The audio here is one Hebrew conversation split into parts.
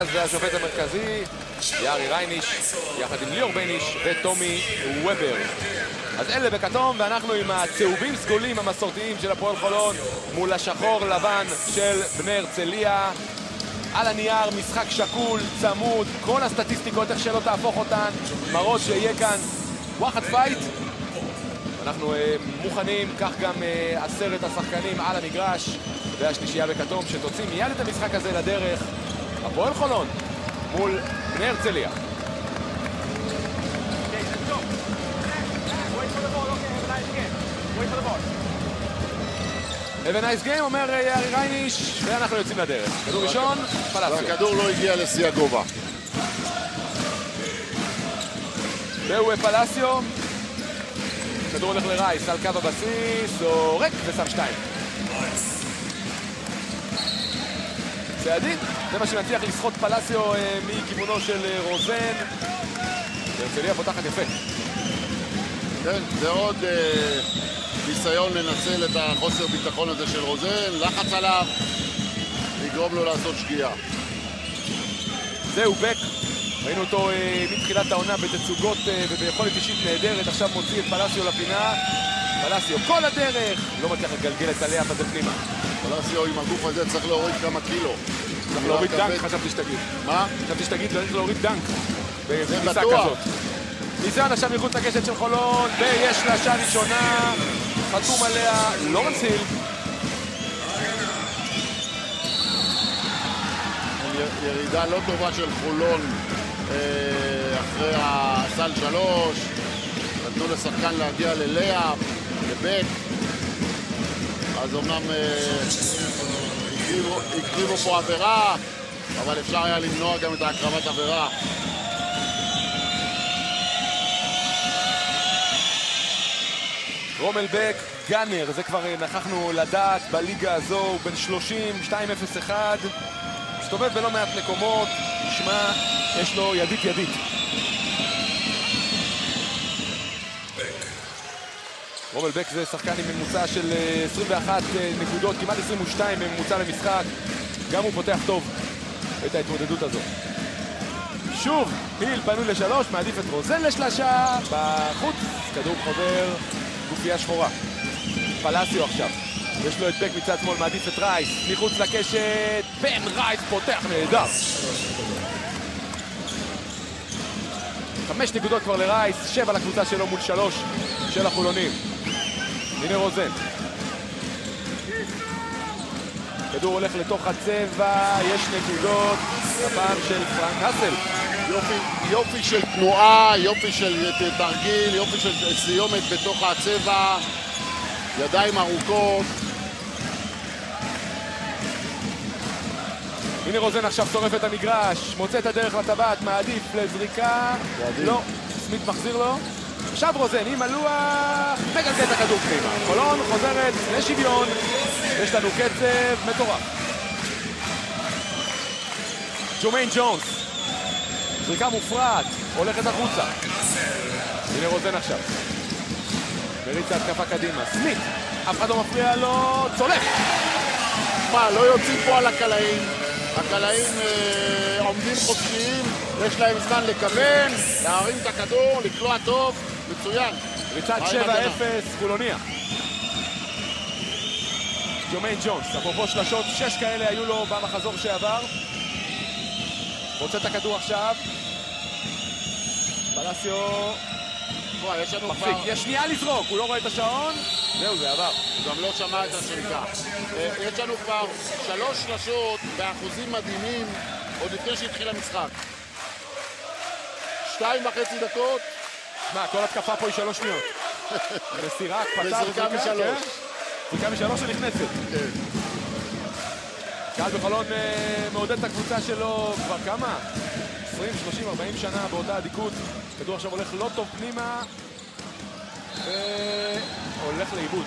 זה השופט המרכזי, יארי רייניש, יחד עם ליאור בניש וטומי וובר. אז אלה בכתום, ואנחנו עם הצהובים סגולים המסורתיים של הפועל חולון מול השחור לבן של בני הרצליה. על הנייר משחק שקול, צמוד, כל הסטטיסטיקות איך שלא תהפוך אותן, מראות שיהיה כאן וואחד פייט. אנחנו מוכנים, כך גם 10 השחקנים על המגרש, והשלישייה בכתום שתוציא מיד את המשחק הזה לדרך. הפועל חולון מול בני הרצליה. Have a nice game, אומר יארי רייניש, ואנחנו יוצאים לדרך. כדור ראשון, פלאסיו. והכדור לא הגיע לשיא הגובה. והוא פלאסיו. כדור הולך לרייס, על קו הבסיס, זורק ושם 2. צעדים, זה מה שנצליח לסחוט פלאסיו מכיוונו של רוזן. הרצליה פותחת יפה. כן, זה עוד ניסיון לנצל את החוסר ביטחון הזה של רוזן, לחץ עליו, לגרום לו לעשות שגיאה. זהו בק, ראינו אותו מתחילת העונה בתצוגות וביכולת אישית נהדרת, עכשיו מוציא את פלאסיו לפינה. פלאסיו כל הדרך, לא מצליח לגלגל את הלאפ הזה פנימה. פלאסיו עם הגוף הזה צריך להוריד כמה קילו. צריך להוריד דנק, חשבתי שתגיד. מה? חשבתי שתגיד, צריך להוריד דנק. במשחק כזאת. ניסיון עכשיו מחוץ לקשת של חולון, ויש שלשה ראשונה, חתום עליה לורנס היל. ירידה לא טובה של חולון אחרי הסל 3. נתנו לשחקן להגיע ללאפ, לבק. אז אומנם הקריבו פה עבירה, אבל אפשר היה למנוע גם את ההקרבת עבירה. רומל בק, גאנר, זה כבר נכחנו לדעת בליגה הזו, הוא בן 30, 2-0-1, מסתובב בלא מעט מקומות, נשמע, יש לו ידית. רומל בק זה שחקן עם ממוצע של 21 נקודות, כמעט 22 בממוצע למשחק, גם הוא פותח טוב את ההתמודדות הזו. שוב, היל פנוי ל3, מעדיף את רוזן לשלשה, בחוץ, כדור חובר, גופייה שחורה. פלאסיו עכשיו, יש לו את בק מצד שמאל, מעדיף את רייס, מחוץ לקשת, בן רייס פותח נהדר. 5 נקודות כבר לרייס, 7 לקבוצה שלו מול 3 של החולונים. הנה רוזן. כדור הולך לתוך הצבע, יש נקודות, הפעם של פרנק האסל. יופי של תנועה, יופי של תרגיל, יופי של סיומת בתוך הצבע, ידיים ארוכות. הנה רוזן עכשיו שורף את המגרש, מוצא את הדרך לטבעת, מעדיף לזריקה. לא, סמית מחזיר לו. עכשיו רוזן עם הלוח, מגלגל את הכדור פנימה. חולון חוזרת לשוויון, יש לנו קצב מטורף. ג'ומיין ג'ונס, זריקה מופרעת, הולכת החוצה. הנה רוזן עכשיו. מריץ התקפה קדימה, סמית, אף אחד לא מפריע לו, צולף. מה, לא יוצאים פה על הקלעים. הקלעים עומדים חופשיים, יש להם זמן לכוון, להרים את הכדור, לקלוע טוב, מצוין. ריצת 7-0, חולוניה. ג'ומיין ג'ונס, אפרופו שלשות, 6 כאלה היו לו במחזור שעבר. רוצה את הכדור עכשיו. פלאסיו מחפיק, יש שנייה לזרוק, הוא לא רואה את השעון. זהו, זה עבר. הוא גם לא שמע את השריקה. יש לנו כבר 3 שלשות באחוזים מדהימים עוד לפני שהתחיל המשחק. 2.5 דקות. מה, כל התקפה פה היא 3 שניות. מסירה, הקפצה, וזריקה מ3. זריקה מ3 שנכנסת. כן. קהל בחולון מעודד את הקבוצה שלו כבר כמה? 20, 30, 40 שנה באותה עדיקות. כדור עכשיו הולך לא טוב פנימה והולך לאיבוד.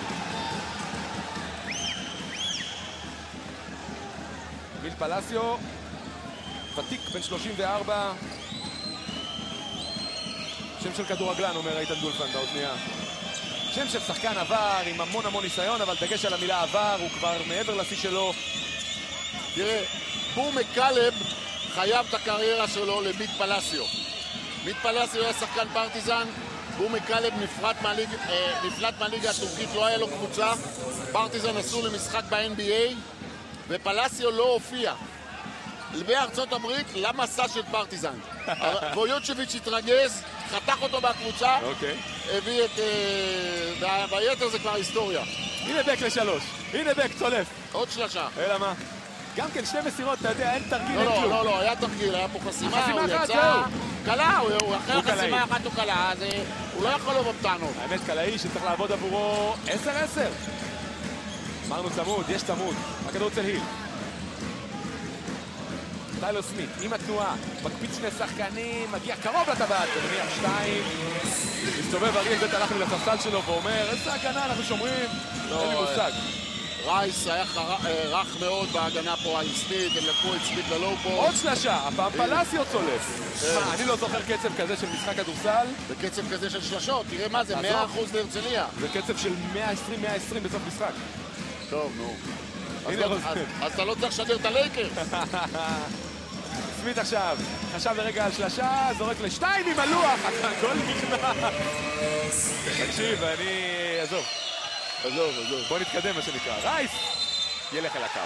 מיל פלאסיו, ותיק בן 34. שם של כדורגלן, אומר איתן דולפן באוזנייה. שם של שחקן עבר עם המון ניסיון, אבל דגש על המילה עבר, הוא כבר מעבר לשיא שלו. תראה, בור מקלב חייב את הקריירה שלו למיט פלסיו. מיט פלסיו היה שחקן פרטיזן, הוא מקלב נפלט מהליגה הטורקית, לא היה לו קבוצה. פרטיזן עשו למשחק ב-NBA, ופלסיו לא הופיע. בארצות הברית למסע של פרטיזן. וויוצ'ביץ' התרגז, חתך אותו מהקבוצה, הביא את... והיתר זה כבר היסטוריה. הנה בק לשלוש, הנה בק צולף. עוד שלושה. אלא מה? גם כן שני מסירות, אתה יודע, אין תרגיל, אין כלום. לא, היה תרגיל, היה פה חסימה, הוא יצא... קלה, הוא אחרי החסימה אחת הוא קלה, אז הוא לא יכול לבוא בטענות. האמת קלעי שצריך לעבוד עבורו 10-10. אמרנו צמוד, יש צמוד. הכדור אצל היל. טיילר סמית, עם התנועה, מקפיץ שני שחקנים, מגיע קרוב לטבעת, ומניח 2. מסתובב אריאל בית הלך לספסל שלו ואומר, איזה הגנה אנחנו שומרים? אין לי מושג. רייס היה רך מאוד בהגנה פה על סמית, הם לקחו את סמית ללואו פה. עוד שלושה, הפעם פלסיו צולף. אני לא זוכר קצב כזה של משחק כדורסל. וקצב כזה של שלשות, תראה מה זה, 100% להרצליה. זה קצב של 120-120 בסוף משחק. טוב, נו. אז אתה לא צריך לשדר את הלייקר. סמית עכשיו, חשב לרגע על שלושה, זורק ל2 עם הלוח, הכל נכנס. תקשיב, עזוב. בוא נתקדם מה שנקרא. רייס ילך אל הקו.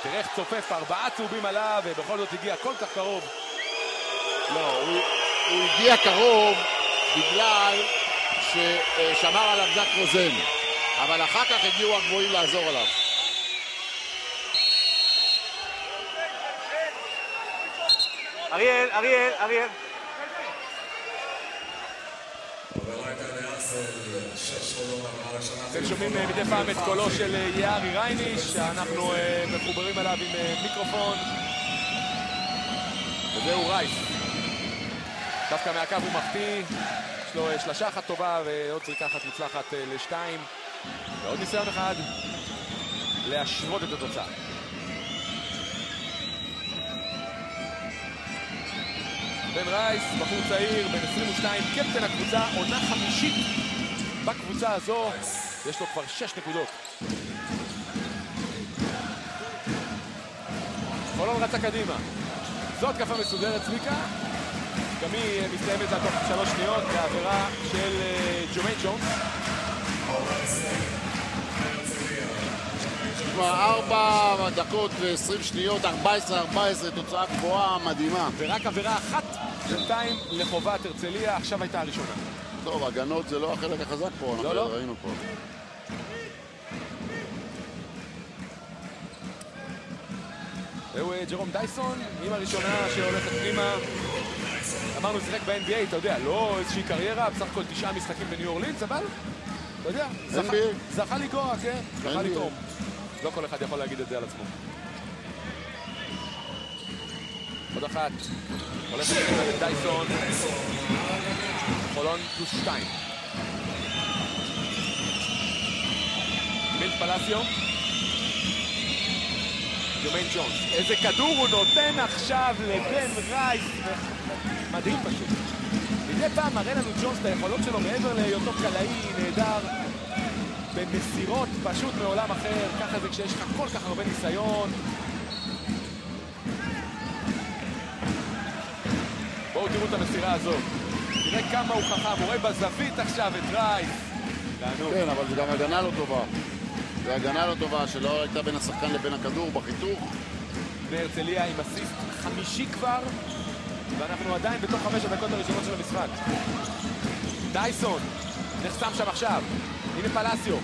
תראה איך צופף 4 צהובים עליו, ובכל זאת הגיע כל כך קרוב. לא, הוא הגיע קרוב בגלל ששמר עליו זק רוזן. אבל אחר כך הגיעו הגבוהים לעזור עליו. אריאל. אתם שומעים מדי פעם את קולו של יערי רייניש, שאנחנו מחוברים עליו עם מיקרופון. וזהו רייס. דווקא מהקו הוא מחטיא, יש לו שלשה אחת טובה ועוד זריקה אחת מוצלחת ל2. ועוד ניסיון אחד להשוות את התוצאה. בן רייס, בחור צעיר, בן 22, קפטן הקבוצה, עונה 5 בקבוצה הזו, יש לו כבר 6 נקודות. חולון רצה קדימה. זו התקפה מסודרת, צביקה. גם היא מסתיימת תוך 3 שניות בעבירה של ג'ומיין ג'ונס. 4 דקות ו20 שניות, 14-14, תוצאה גבוהה, מדהימה. ורק עבירה אחת בינתיים לחובת הרצליה, עכשיו הייתה הראשונה. טוב, הגנות זה לא החלק החזק פה, אנחנו ראינו פה. זהו ג'רום דייסון, עם הראשונה שהולכת פנימה. אמרנו שיחק ב-NBA, אתה יודע, לא איזושהי קריירה, בסך הכל 9 משחקים בניו אורלינס, אבל אתה יודע, זכה לגרוע, כן? זכה לתרום. לא כל אחד יכול להגיד את זה על עצמו. עוד אחת, הולכת את דייסון, חולון פלוס 2. מילט פלסיו, ג'ומיין ג'ונס. איזה כדור הוא נותן עכשיו לבן רייס. מדהים פשוט. מדי פעם מראה לנו ג'ונס את היכולות שלו מעבר להיותו קלעי נהדר. במסירות פשוט מעולם אחר, ככה זה כשיש לך כל כך הרבה ניסיון. בואו תראו את המסירה הזו. תראה כמה הוא חכם, הוא רואה בזווית עכשיו את רייס. כן, אבל זה גם הגנה לא טובה. זה הגנה לא טובה שלא הייתה בין השחקן לבין הכדור בחיתוך. בני הרצליה עם אסיסט 5 כבר, ואנחנו עדיין בתוך 5 הדקות הראשונות של המשחק. דייסון נחסם שם עכשיו. הנה פלסיו,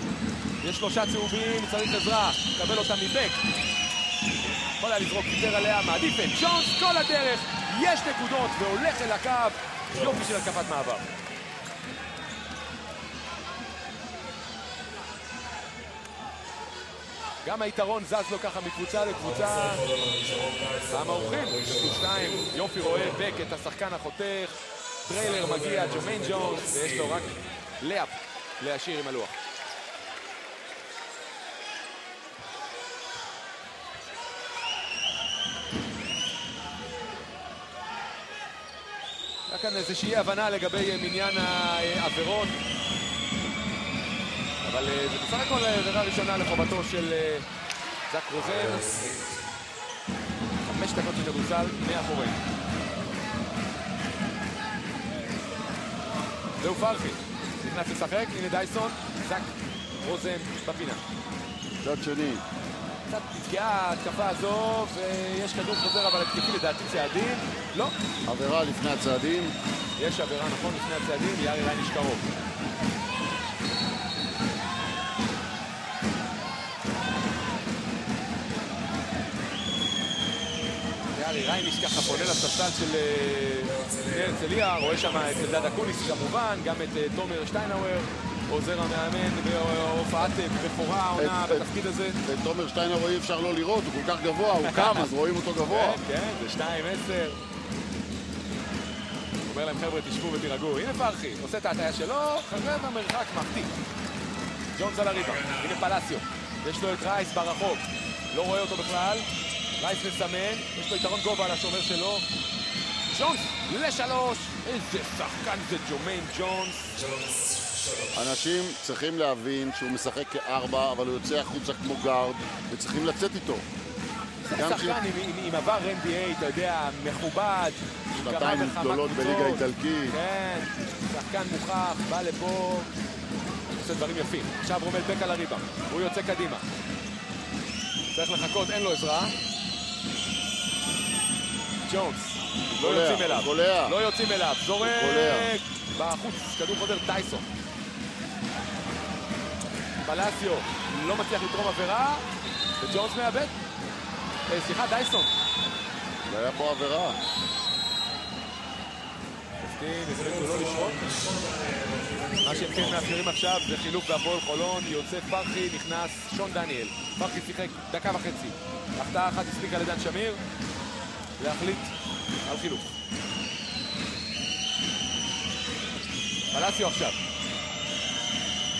יש 3 צהובים, צריך עזרה, קבל אותה מבק. יכול היה לזרוק יותר עליה, מעדיף את ג'ונס כל הדרך, יש נקודות והולך אל הקו, יופי של התקפת מעבר. גם היתרון זז לו ככה מקבוצה לקבוצה. המאורחים, פלוס 2, יופי רואה בק את השחקן החותך, טריילר מגיע, ג'ומיין ג'ונס, ויש לו רק לאפ להשאיר עם הלוח. היה כאן איזושהי הבנה לגבי מניין העבירות, אבל זה בסך הכל עבירה ראשונה לחובתו של זק רוזן. 15 5 דקות של כדורסל מאחורינו. זהו פרחי, נכנס לשחק, הנה דייסון, זק רוזן בפינה. צד שני. קצת נתקעה ההתקפה הזו, ויש כדור חוזר, אבל התקפי לדעתי צעדים. לא. עבירה לפני הצעדים. יש עבירה, נכון, לפני הצעדים, יארי רייניש קרוב. יארי רייניש ככה פונה לספסל של הרצליה, רואה שם את אלדד אקוניס כמובן, גם את תומר שטיינאוור, עוזר המאמן בהופעת בכורה העונה בתפקיד הזה. ואת תומר שטיינאוור אי אפשר לא לראות, הוא כל כך גבוה, הוא קם, אז רואים אותו גבוה. כן, זה 2-10. אומר להם חבר'ה, תשבו ותירגעו. הנה פרחי, עושה את ההטיה שלו, חרב המרחק מחטיא. ג'ונס על הריבה, הנה פלסיו, יש לו את רייס ברחוק, לא רואה אותו בכלל. רייס מסמן, יש לו יתרון גובה על השומר שלו. ג'ונס ל3, איזה שחקן זה ג'ומיין ג'ונס. אנשים צריכים להבין שהוא משחק כ4, אבל הוא יוצא החוצה כמו גארד, וצריכים לצאת איתו. שחקן עם עבר NBA, אתה יודע, מכובד. שנתיים גדולות בליגה האיטלקית. כן, שחקן מוכח, בא לפה, עושה דברים יפים. עכשיו רומל בק על הריבה, הוא יוצא קדימה. צריך לחכות, אין לו עזרה. ג'ונס, לא יוצאים אליו. לא יוצאים אליו, זורק. בחוץ, כדור חוזר דייסון. פלסיו לא מצליח לתרום עבירה, וג'ונס מאבד. סליחה, דייסון. לא היה פה עבירה. החליטו לא לשרוק. מה שהם כן מאפשרים עכשיו זה חילוק בהפועל חולון, יוצא פרחי, נכנס שון דניאל. פרחי שיחק דקה וחצי. החטאה אחת הספיקה לדן שמיר להחליט על חילוק. פלסיו עכשיו.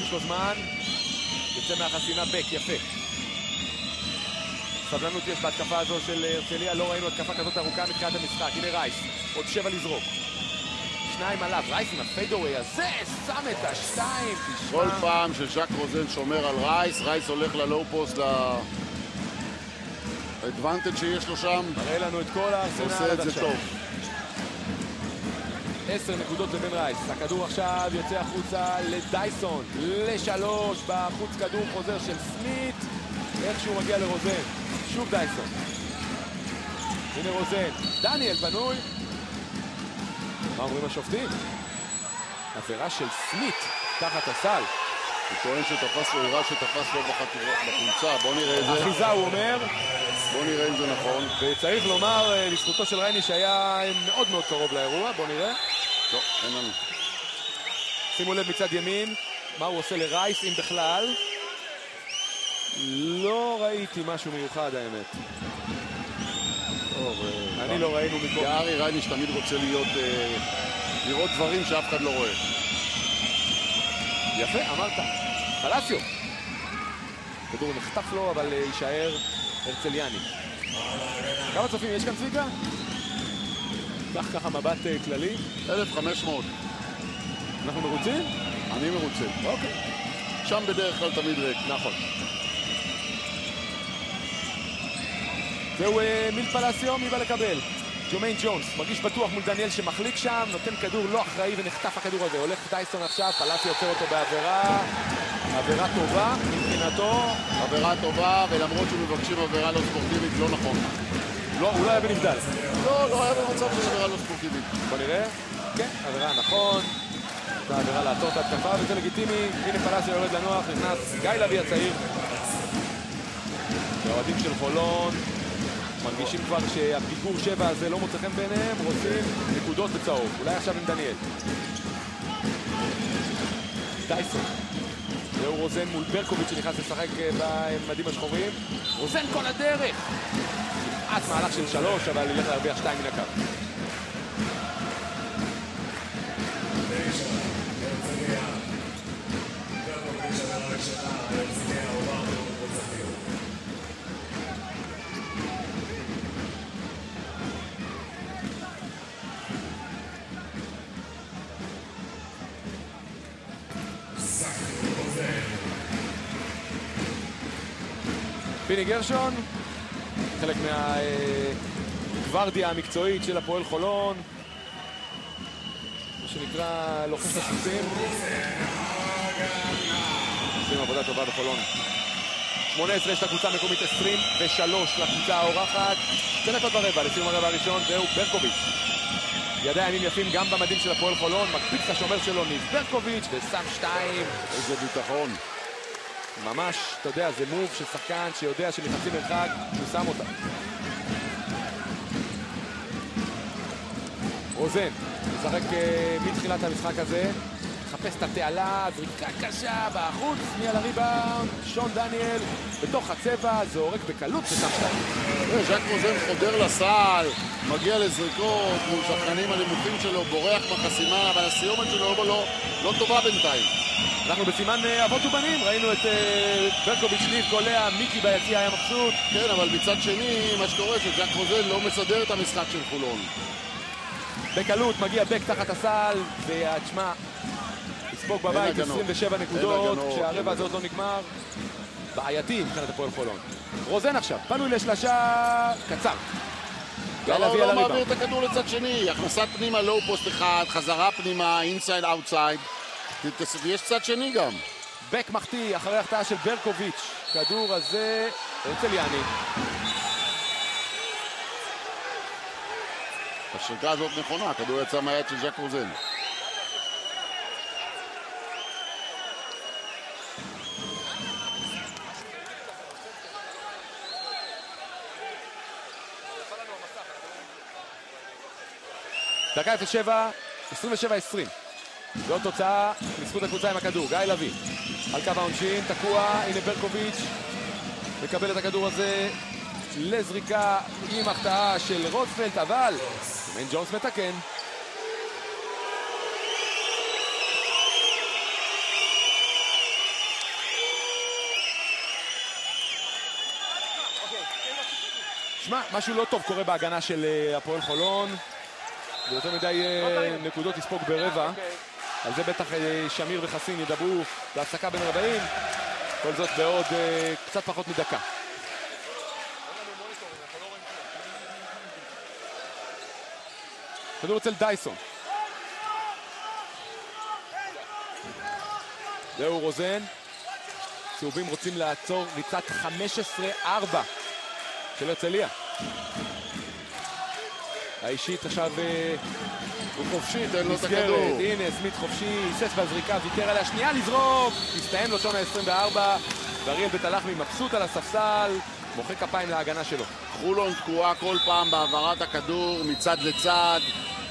יש לו זמן, יוצא מהחסינה בק, יפה. סבלנות יש בהתקפה הזו של הרצליה, לא ראינו התקפה כזאת ארוכה מתחילת המשחק. הנה רייס, עוד 7 לזרוק. 2 עליו, רייס עם הפיידווי הזה, שם את ה2, תשמע. כל פעם שז'ק רוזן שומר על רייס, רייס הולך ללואו פוסט, לאדוונטג' שיש לו שם. מראה לנו את כל הארסנל עושה את זה טוב. 10 נקודות לבן רייס. הכדור עכשיו יוצא החוצה לדייסון, ל3, בחוץ כדור חוזר של סמית, איכשהו מגיע לרוזן. שוב דייסון. הנה רוזן, דניאל בנוי. מה אומרים השופטים? עבירה של סמית תחת הסל. הוא טוען שתפס לו עירה שתפס לו בחולצה. בוא נראה את זה. אחיזה הוא אומר. בוא נראה אם זה נכון. וצריך לומר לזכותו של רייני שהיה מאוד מאוד קרוב לאירוע. בוא נראה. לא, אין לנו. שימו לב מצד ימין מה הוא עושה לרייס אם בכלל. לא ראיתי משהו מיוחד האמת. אני לא ראינו מכל. יארי רייניש תמיד רוצה לראות דברים שאף אחד לא רואה. יפה, אמרת. פלסיו. כדור נחטף לו, אבל יישאר הרצליאני. כמה צופים יש כאן צביקה? קח ככה מבט כללי. 1,500. אנחנו מרוצים? אני מרוצה. אוקיי. שם בדרך כלל תמיד ריק. נכון. זהו מיל פלסיו, מי בא לקבל? ג'ומיין ג'ונס, מרגיש בטוח מול דניאל שמחליק שם, נותן כדור לא אחראי ונחטף הכדור הזה. הולך דייסון עכשיו, פלסיו יוצר אותו בעבירה. עבירה טובה מבחינתו. עבירה טובה, ולמרות שמבקשים עבירה לא ספורטיבית, לא נכון. לא, הוא לא היה בנבדל. לא היה במצב של עבירה לא ספורטיבית. בוא נראה. כן, עבירה נכון. זו עבירה לעצור את ההתקפה, וזה לגיטימי. הנה פלסיו יורד לנוח, נכנס גיא לוי הצעיר. האוהדים של חולון מרגישים כבר שהפיגור 7 הזה לא מוצא חן ביניהם, רוצים נקודות בצהוב. אולי עכשיו עם דניאל. דייסון. זהו רוזן מול ברקוביץ' שנכנס לשחק במדים השחורים. רוזן כל הדרך! כמעט מהלך של 3, אבל ילך להרוויח 2 מן הקו. פיני גרשון, חלק הגוורדיה המקצועית של הפועל חולון, מה שנקרא לוחש לסוסים. עושים עבודה טובה בחולון. 18 יש לקבוצה המקומית, 23 לקבוצה האורחת. 2 דקות ורבע לסיום הרבע הראשון, זהו ברקוביץ'. ידי הימים יפים גם במדים של הפועל חולון, מקפיץ את השומר שלו ניב ברקוביץ' ושם 2. איזה ביטחון. ממש, אתה יודע, זה מוב של שחקן שיודע שמחצי מרחק, הוא שם אותה. רוזן, משחק מתחילת המשחק הזה, מחפש את התעלה, זריקה קשה בחוץ, מי על הריבאונד, שון דניאל, בתוך הצבע, זורק בקלות ושם 2. ז'ק רוזן חודר לסל, מגיע לזריקות מול שחקנים הנמוכים שלו, בורח מהחסימה, אבל הסיומת שלו לא טובה בינתיים. אנחנו בסימן אבות ובנים, ראינו את ברקוביץ' ניב קולע, מיקי ביציע היה מבסוט. כן, אבל מצד שני, מה שקורה שז'ק רוזן לא מסדר את המשחק של חולון. בקלות מגיע בק תחת הסל, ותשמע, לספוג בבית 27 נקודות, כשהרבע הזה עוד לא נגמר. בעייתי מבחינת הפועל חולון. רוזן עכשיו, פנוי לשלשה קצר. למה הוא לא מעביר את הכדור לצד שני? הכנסת פנימה, לואו פוסט אחד, חזרה פנימה, אינסייד, אאוטסייד. יש צד שני גם. בק מחטיא אחרי החטאה של ברקוביץ'. כדור הזה אצל יאני. השריקה הזאת נכונה, הכדור יצא מהיד של ז'ק רוזן. דקה 07, 27-20. זו תוצאה בזכות הקבוצה עם הכדור. גיא לוי על קו העונשין, תקוע, הנה ברקוביץ' מקבל את הכדור הזה לזריקה עם החטאה של רוטפלד, אבל מן ג'ונס מתקן. שמע, משהו לא טוב קורה בהגנה של הפועל חולון. ויותר מדי נקודות יספוג ברבע. על זה בטח שמיר וחסין ידברו בהפסקה בין רבעים. כל זאת בעוד קצת פחות מדקה. כדור אצל דייסון. זהו רוזן. צהובים רוצים לעצור ריצת 15-4 של הרצליה. האישית עכשיו הוא חופשי, תן לו את הכדור. הנה, סמית חופשי, היסס בזריקה, ויתר עליה, שנייה לזרוק. הסתיים לו שון ה-24, ואריאל בית הלחמי מבסוט על הספסל, מוחא כפיים להגנה שלו. חולון תקועה כל פעם בהעברת הכדור מצד לצד,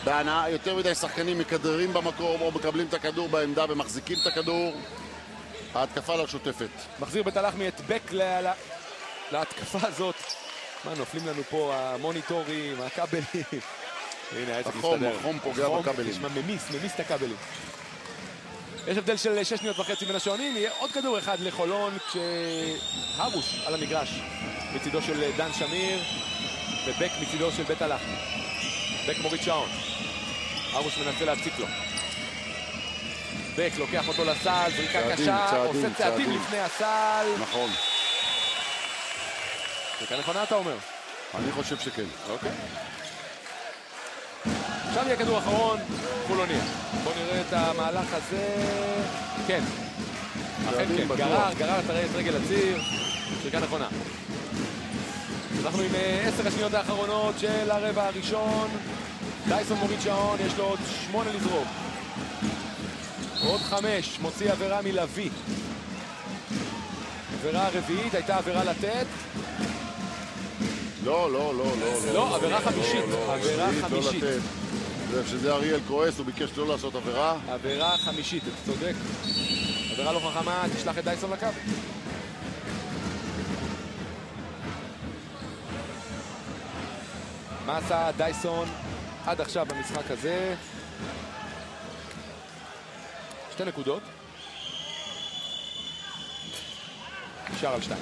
בהנאה, יותר מדי שחקנים מכדררים במקום או מקבלים את הכדור בעמדה ומחזיקים את הכדור. ההתקפה לא שוטפת. מחזיר בית הלחמי את בק להתקפה הזאת. מה, נופלים לנו פה המוניטורים, הכבלים. הנה, העסק מסתדר. החום פוגע בכבלים. תשמע, ממיס את הכבלים. יש הבדל של 6.5 שניות בין השעונים. יהיה עוד כדור אחד לחולון כשהרוש על המגרש מצידו של דן שמיר ובק מצידו של בית הלחמי. בק מוריד שעון. הרוש מנסה להציק לו. בק לוקח אותו לסל, זריקה קשה, עושה צעדים לפני הסל. נכון. זריקה נכונה אתה אומר? אני חושב שכן. אוקיי. עכשיו יהיה כדור אחרון, חולוניה. בואו נראה את המהלך הזה. כן. אכן כן. גרר את רגל הציר. זריקה נכונה. אנחנו עם 10 השניות האחרונות של הרבע הראשון. דייסון מוריד שעון, יש לו עוד 8 לזרוק. עוד 5, מוציא עבירה מלוי. עבירה רביעית, הייתה עבירה לתת. לא, עבירה חמישית. עבירה חמישית. כשזה אריאל כועס, הוא ביקש לא לעשות עבירה. עבירה חמישית, אתה צודק. עבירה לא חכמה, תשלח את דייסון לקו. מה עשה דייסון עד עכשיו במשחק הזה? 2 נקודות. נשאר על 2.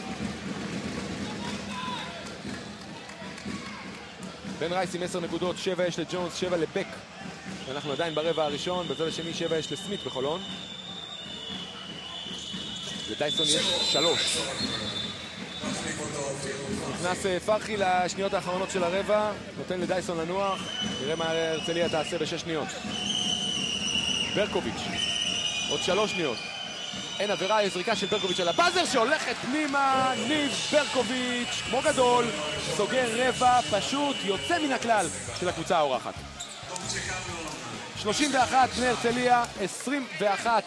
בן רייס עם 10 נקודות, 7 יש לג'ונס, 7 לבק. אנחנו עדיין ברבע הראשון, בצד השני 7 יש לסמית בחולון. לדייסון יש 3. נכנס פרחי לשניות האחרונות של הרבע, נותן לדייסון לנוח, נראה מה הרצליה תעשה ב6 שניות. ברקוביץ', עוד 3 שניות. אין עבירה, יש זריקה של ברקוביץ' על הבאזר שהולכת פנימה, ניב ברקוביץ', כמו גדול, סוגר רבע, פשוט יוצא מן הכלל של הקבוצה האורחת. 31 בני הרצליה, 21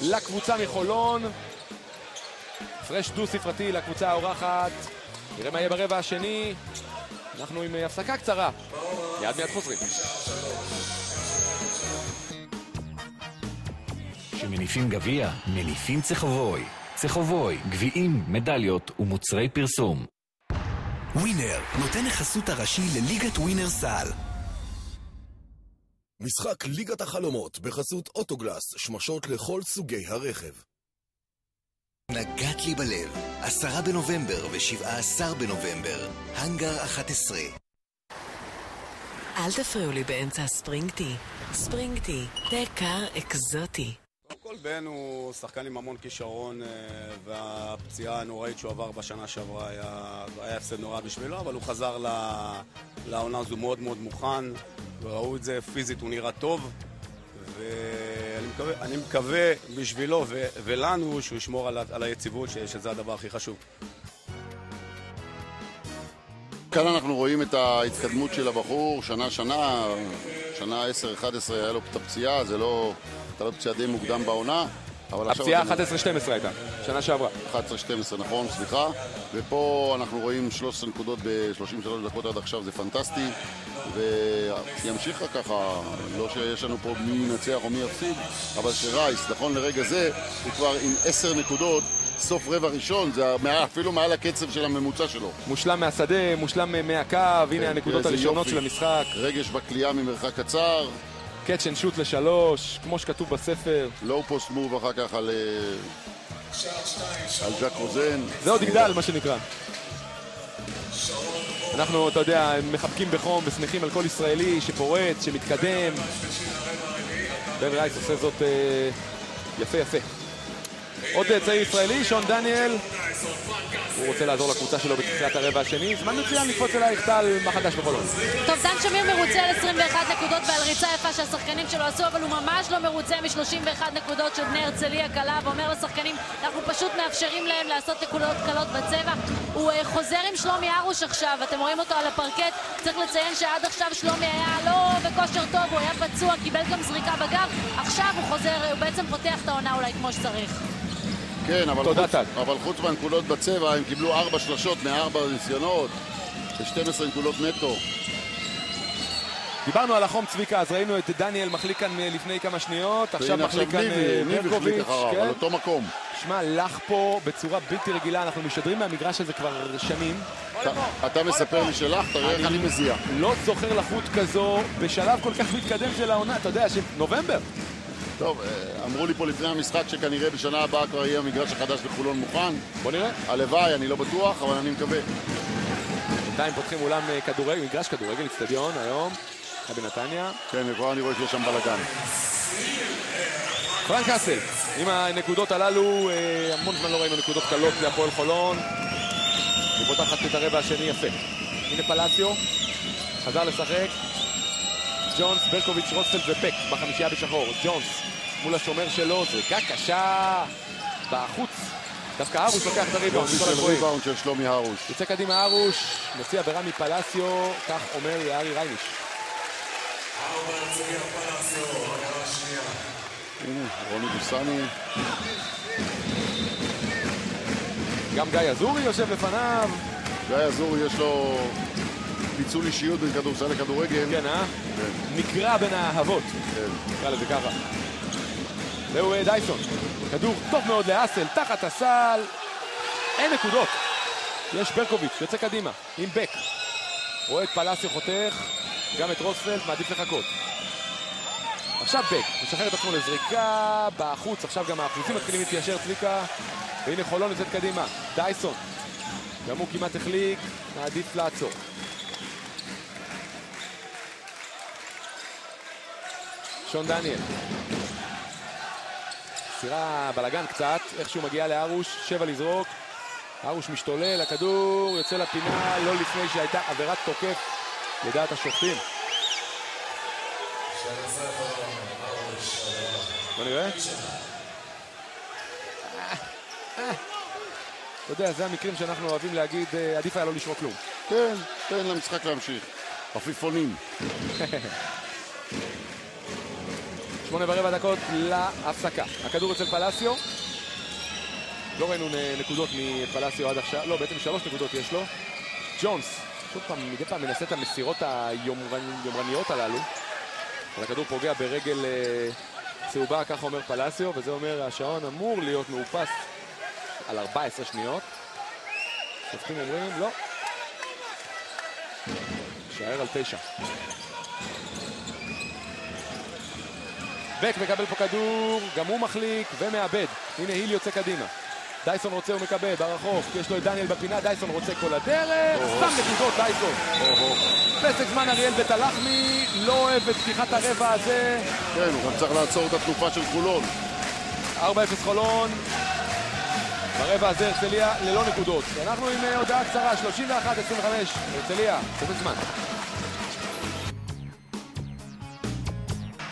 לקבוצה מחולון. פרש דו ספרתי לקבוצה האורחת. נראה מה יהיה ברבע השני. אנחנו עם הפסקה קצרה. מיד חוזרים. שמניפים גביע, מניפים צחובוי. צחובוי, גביעים, מדליות ומוצרי פרסום. ווינר, נותן החסות הראשי לליגת ווינר סל. משחק ליגת החלומות בחסות אוטוגלס, שמשות לכל סוגי הרכב. נגעת לי בלב, 10 בנובמבר ו17 בנובמבר, הנגר 11. אל תפריעו לי באמצע הספרינגטי. ספרינגטי, דקר אקזוטי. קודם כל בן הוא שחקן עם המון כישרון, והפציעה הנוראית שהוא עבר בשנה שעברה היה הפסד נורא בשבילו, אבל הוא חזר לעונה הזו מאוד מאוד מוכן, וראו את זה פיזית, הוא נראה טוב, ואני מקווה בשבילו ולנו שהוא ישמור על היציבות, שזה הדבר הכי חשוב. כאן אנחנו רואים את ההתקדמות של הבחור, שנה 10-11 היה לו את הפציעה, זה לא... הייתה לו פציעה די מוקדם בעונה, אבל הפציעה 11-12 הייתה, שנה שעברה. 11-12, נכון, סליחה. ופה אנחנו רואים 13 נקודות ב-33 דקות עד עכשיו, זה פנטסטי. וימשיך ככה, לא שיש לנו פה מי ינצח או מי יפסיד, אבל שרייס, נכון לרגע זה, הוא כבר עם 10 נקודות, סוף רבע ראשון, זה אפילו מעל הקצב של הממוצע שלו. מושלם מהשדה, מושלם מהקו, הנה הנקודות הראשונות של המשחק. רגש בקליעה ממרחק קצר. קאץ' אנד שוט ל3, כמו שכתוב בספר. לואו פוסט מוב אחר כך על ז'ק רוזן. זה עוד יגדל, מה שנקרא. אנחנו, אתה יודע, מחבקים בחום ושמחים על כל ישראלי שפורץ, שמתקדם. בן רייס עושה זאת יפה יפה. עוד צעיר ישראלי, שון דניאל. הוא רוצה לעזור לקבוצה שלו בתחילת הרבע השני. זמן מצוין לקפוץ אלייך טל, מה חדש בחולון? טוב, דן שמיר מרוצה על 21 נקודות ועל ריצה יפה שהשחקנים שלו עשו, אבל הוא ממש לא מרוצה מ-31 נקודות של בני הרצליה קלה, ואומר לשחקנים, אנחנו פשוט מאפשרים להם לעשות נקודות קלות בצבע. הוא חוזר עם שלומי ארוש עכשיו, אתם רואים אותו על הפרקט. צריך לציין שעד עכשיו שלומי היה לא בכושר טוב, הוא היה פצוע, קיבל גם זריקה בגב. עכשיו הוא חוזר, הוא בעצם פותח את העונה אולי כמו שצריך. כן, אבל חוץ מהנקודות בצבע, הם קיבלו 4 שלשות מ4 ניסיונות, ו12 נקודות נטו. דיברנו על החום צביקה, אז ראינו את דניאל מחליק כאן לפני כמה שניות, עכשיו מחליק כאן ברקוביץ', כן? על אותו מקום. שמע, לך פה בצורה בלתי רגילה, אנחנו משדרים מהמגרש הזה כבר שנים. אתה מספר לי שלך, תראה איך אני מזיע. לא זוכר לחוט כזו בשלב כל כך מתקדם של העונה, אתה יודע, שנובמבר. טוב, אמרו לי פה לפני המשחק שכנראה בשנה הבאה כבר יהיה המגרש החדש בחולון מוכן. בוא נראה. הלוואי, אני לא בטוח, אבל אני מקווה. בינתיים פותחים אולם כדורגל, מגרש כדורגל, אצטדיון היום, בנתניה. כן, וכבר אני רואה שיש שם בלגן. פרנק קאסל, עם הנקודות הללו, המון זמן לא ראינו נקודות קלות להפועל חולון. היא פותחת את הרבע השני יפה. הנה פלסיו, חזר לשחק. ג'ונס, ברקוביץ', רוספלד ובק בחמישייה בשחור. ג'ונס מול השומר שלו, זריקה קשה בחוץ. דווקא ארוש לוקח את הריבאונד. ריבאונד של שלומי ארוש. יוצא קדימה ארוש, מוציא עבירה מפלסיו, כך אומר יארי רייניש. הנה, רוני דוסני. גם גיא אזורי יושב לפניו. גיא אזורי יש לו פיצול אישיות בין כדורסל לכדורגל. כן, כן. נקרא בין האהבות. כן. נקרא לזה ככה. זהו דייסון. כדור טוב מאוד לאסל, תחת הסל. אין נקודות. יש ברקוביץ', יוצא קדימה, עם בק. רואה את פלסיו חותך, גם את רוספלד, מעדיף לחכות. עכשיו בק, משחרר את עצמו לזריקה, בחוץ, עכשיו גם האחוזים מתחילים להתיישר צביקה. והנה חולון יוצאת קדימה, דייסון. גם הוא כמעט החליק, מעדיף לעצור. שון דניאל. סירה בלגן קצת, איכשהו מגיעה לארוש, 7 לזרוק. ארוש משתולל, הכדור יוצא לפינה, לא לפני שהייתה עבירת תוקף לדעת השופטים. בוא נראה. אתה יודע, זה המקרים שאנחנו אוהבים להגיד, עדיף היה לא לשרוק כלום. כן, תן למשחק להמשיך. עפיפונים. 8:15 דקות להפסקה. הכדור אצל פלסיו. לא ראינו נקודות מפלסיו עד עכשיו. לא, בעצם 3 נקודות יש לו. ג'ונס, שוב פעם, מדי פעם מנסה את המסירות היומרניות הללו. אבל הכדור פוגע ברגל צהובה, כך אומר פלסיו, וזה אומר השעון אמור להיות מאופס על 14 שניות. שופטים אומרים, לא. שער על 9. בק מקבל פה כדור, גם הוא מחליק ומאבד. הנה היל יוצא קדימה. דייסון רוצה ומקבל ברחוק, יש לו את דניאל בפינה, דייסון רוצה כל הדרך, שם נקודות דייסון. פסק זמן אריאל בטלחמי, לא אוהב את פתיחת הרבע הזה. כן, הוא גם צריך לעצור את התנופה של חולון. 4-0 חולון. ברבע הזה הרצליה ללא נקודות. אנחנו עם הודעה קצרה, 31-25. הרצליה, פסק זמן.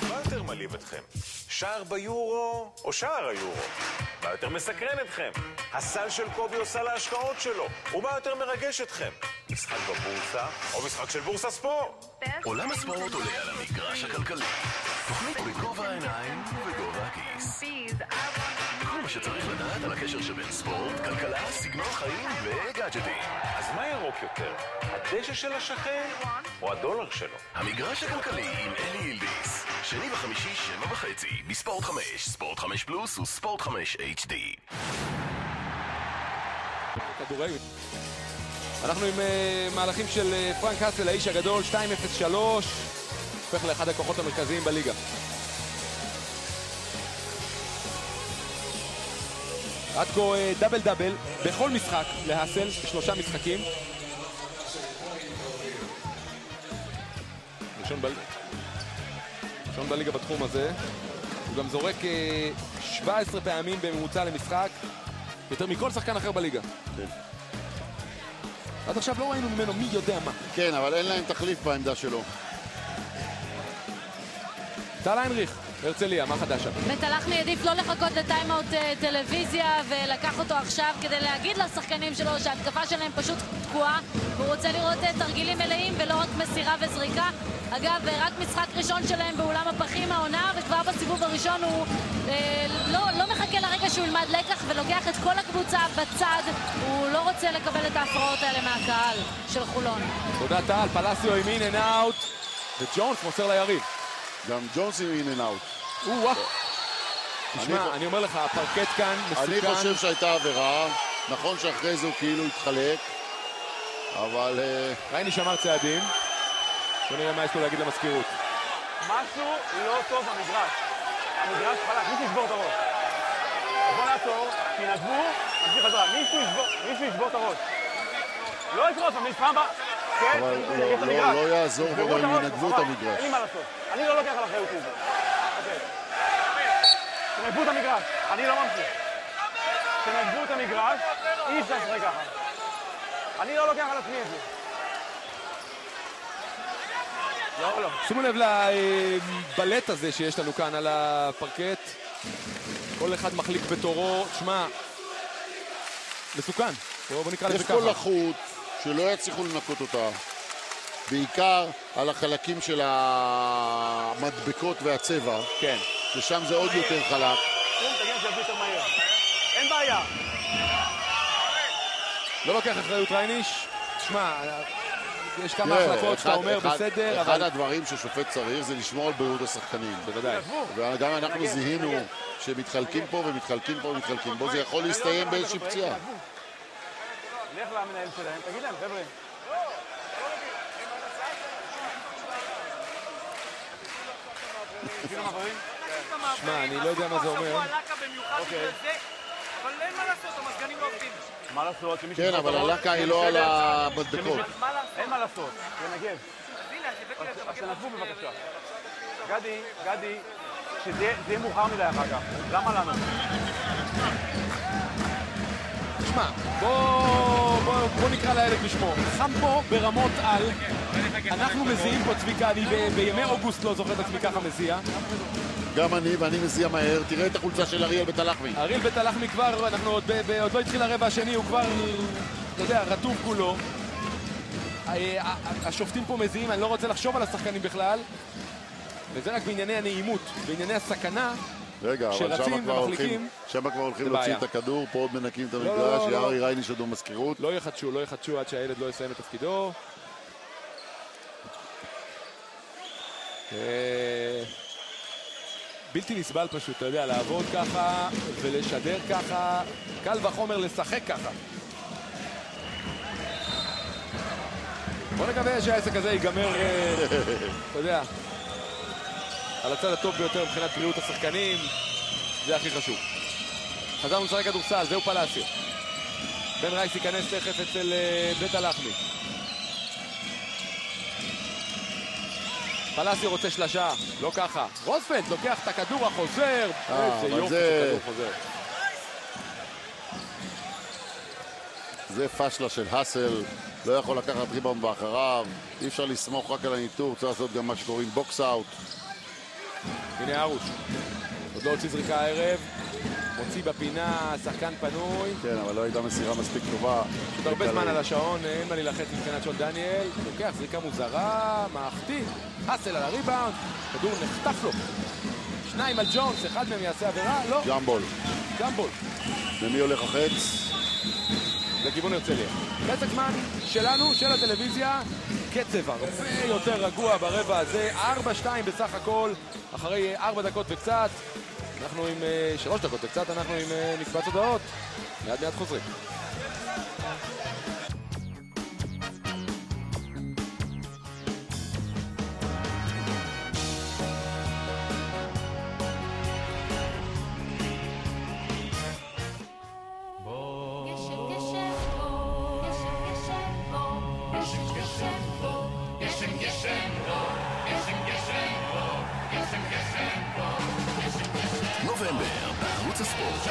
מה יותר מלהיב אתכם? שער ביורו או שער היורו? מה יותר מסקרן אתכם? הסל של קובי עושה להשקעות שלו. ומה יותר מרגש אתכם? משחק בבורסה או משחק של בורסה ספורט? עולם הספורט עולה על המגרש הכלכלי. תוכנית בגובה העיניים ובגובה הכיס. כל מה שצריך לדעת על הקשר שבין ספורט, כלכלה, סגנון חיים וגאדג'טים. אז מה ירוק יותר? הדשא של השכן או הדולר שלו? המגרש הכלכלי עם אלי ילדיס. שני וחמישי 7:30 בספורט 5, ספורט 5 פלוס וספורט 5 HD. כדורגל. אנחנו עם מהלכים של פרנק האסל, האיש הגדול, 2-0-3. הופך לאחד הכוחות המרכזיים בליגה. עד כה דאבל דאבל בכל משחק להאסל, ב3 משחקים. ראשון בליגה בתחום הזה. הוא גם זורק 17 פעמים בממוצע למשחק, יותר מכל שחקן אחר בליגה. כן. עד עכשיו לא ראינו ממנו מי יודע מה. כן, אבל אין להם תחליף בעמדה שלו. טל היינריך, הרצליה, מה חדש שם? בטלחמי העדיף לא לחכות לטיימאוט טלוויזיה ולקח אותו עכשיו כדי להגיד לשחקנים שלו שההתקפה שלהם פשוט תקועה והוא רוצה לראות תרגילים מלאים ולא רק מסירה וזריקה. אגב, רק משחק ראשון שלהם באולם הפחים העונה, וכבר בסיבוב הראשון הוא לא מחכה לרגע שהוא ילמד לקח ולוקח את כל הקבוצה בצד. הוא לא רוצה לקבל את ההפרעות האלה מהקהל של חולון. תודה טל, פלסיו עם אין אנד אאוט וג'ונס מוסר ליריב. גם ג'ונס עם אין אנד אאוט. תשמע, אני אומר לך, הפרקט כאן מסוכן. אני חושב שהייתה עבירה, נכון שאחרי זה הוא כאילו התחלק, אבל... רייני שמר צעדים. בוא נראה מה יש לו להגיד למזכירות. משהו לא טוב במגרש. המגרש חלק, מישהו ישבור את הראש. אז בוא נעצור, תנגבו, נמשיך חזרה. מישהו ישבור את הראש. לא יקרות, פעם הבאה. אבל לא יעזור בו אם ינגבו את המגרש. אין מה לעשות. אני לא לוקח על אחריות לזה. תנגבו את המגרש, אני לא ממשיך. תנגבו את המגרש, אי אפשר לשחק ככה. אני לא לוקח על עצמי את זה. לא. שימו לב לבלט הזה שיש לנו כאן על הפרקט. כל אחד מחליק בתורו. שמע, מסוכן. בוא נקרא לזה ככה. יש פה לחות שלא יצליחו לנקות אותה. בעיקר על החלקים של המדבקות והצבע. כן. ששם זה עוד יותר חלק. תגיד שזה יותר מהיר. אין בעיה. לא לוקח אחריות רייניש. שמע, יש כמה החלקות שאתה אומר בסדר, אחד הדברים ששופט צריך זה לשמור על בריאות השחקנים. בוודאי. וגם אנחנו זיהינו שמתחלקים פה ומתחלקים פה ומתחלקים פה, זה יכול להסתיים באיזושהי פציעה. לך למנהל שלהם, תגיד להם, חבר'ה. שמע, אני לא יודע מה זה אומר. אבל אין מה לעשות, המזגנים לא עובדים. מה לעשות? כן, אבל הלקה היא לא על המדבקות. אין מה לעשות, תנגב. אז תנגבו בבקשה. גדי, שזה יהיה מאוחר מדי אחר כך. למה לנו? תשמע, בוא נקרא לילד בשמו. חם פה ברמות על. אנחנו מזיעים פה, צביקה, אני בימי אוגוסט לא זוכר את עצמי ככה מזיע. גם אני, ואני מזיע מהר. תראה את החולצה של אריאל בית הלחמי. אריאל בית הלחמי כבר, אנחנו עוד לא התחיל הרבע השני, הוא כבר, אתה יודע, רטוב כולו. השופטים פה מזיעים, אני לא רוצה לחשוב על השחקנים בכלל. וזה רק בענייני הנעימות, בענייני הסכנה. רגע, אבל שם כבר הולכים להוציא את הכדור, פה עוד מנקים את המגרש, יארי רייניש עוד במזכירות. לא יחדשו עד שהילד לא יסיים את תפקידו. בלתי נסבל פשוט, אתה יודע, לעבוד ככה ולשדר ככה, קל וחומר לשחק ככה. בוא נקווה שהעסק הזה ייגמר, אתה יודע, על הצד הטוב ביותר מבחינת בריאות השחקנים, זה הכי חשוב. חזרנו לשחק כדורסל, זהו פלאסיו. בן רייס ייכנס תכף אצל בית הלחמי. פלאסיו רוצה שלשה, לא ככה. רוזפלד לוקח את הכדור החוזר. איזה יופי של כדור חוזר. זה פשלה של הסל, לא יכול לקחת ריבאונד באחריו, אי אפשר לסמוך רק על הניטור, צריך לעשות גם מה שקוראים בוקס אאוט. הנה ארוש, עוד לא הוציא זריקה הערב, מוציא בפינה, שחקן פנוי. כן, אבל לא הייתה מסירה מספיק טובה. עוד הרבה זמן על השעון, אין מה להילחץ מבחינת שון דניאל. לוקח זריקה מוזרה, מאחתית, הסל על הריבאונד, כדור נחתך לו. 2 על ג'ונס, אחד מהם יעשה עבירה, לא. ג'מבול. למי הולך החץ? לכיוון הרצליה. חצי זמן שלנו, של הטלוויזיה, קצב הרבה יותר רגוע ברבע הזה, 4-2 בסך הכל, אחרי 4 דקות וקצת, אנחנו עם 3 דקות וקצת, אנחנו עם מקבץ הודעות, מיד חוזרים. נובמבר, בערוץ הספורט.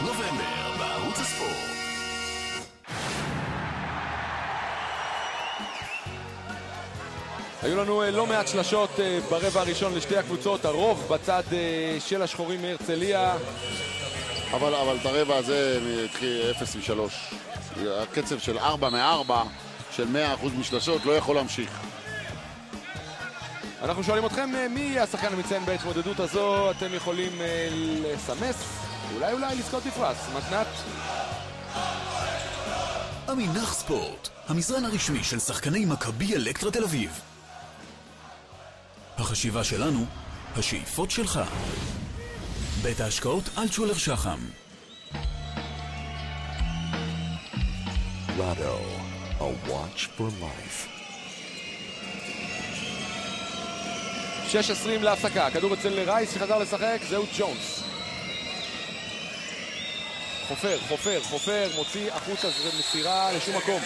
נובמבר, בערוץ הספורט. היו לנו לא מעט שלשות ברבע הראשון לשתי הקבוצות, הרוב בצד של השחורים מהרצליה. אבל את הרבע הזה התחיל 0-3. הקצב של 4 מ-4 של 100% משלשות לא יכול להמשיך. אנחנו שואלים אתכם מי השחקן המצטיין בהתמודדות הזו, אתם יכולים לסמס, אולי לזכות בפרס, מתנת. עמינח ספורט, המזרן הרשמי של שחקני מכבי אלקטרה תל אביב. החשיבה שלנו, השאיפות שלך. בית ההשקעות אלטשולר שחם. Lotto, a watch for life. 6:20 להפסקה, כדור אצל רייס שחזר לשחק, זהו ג'ונס. חופר, מוציא החוצה, זה מסירה לשום מקום.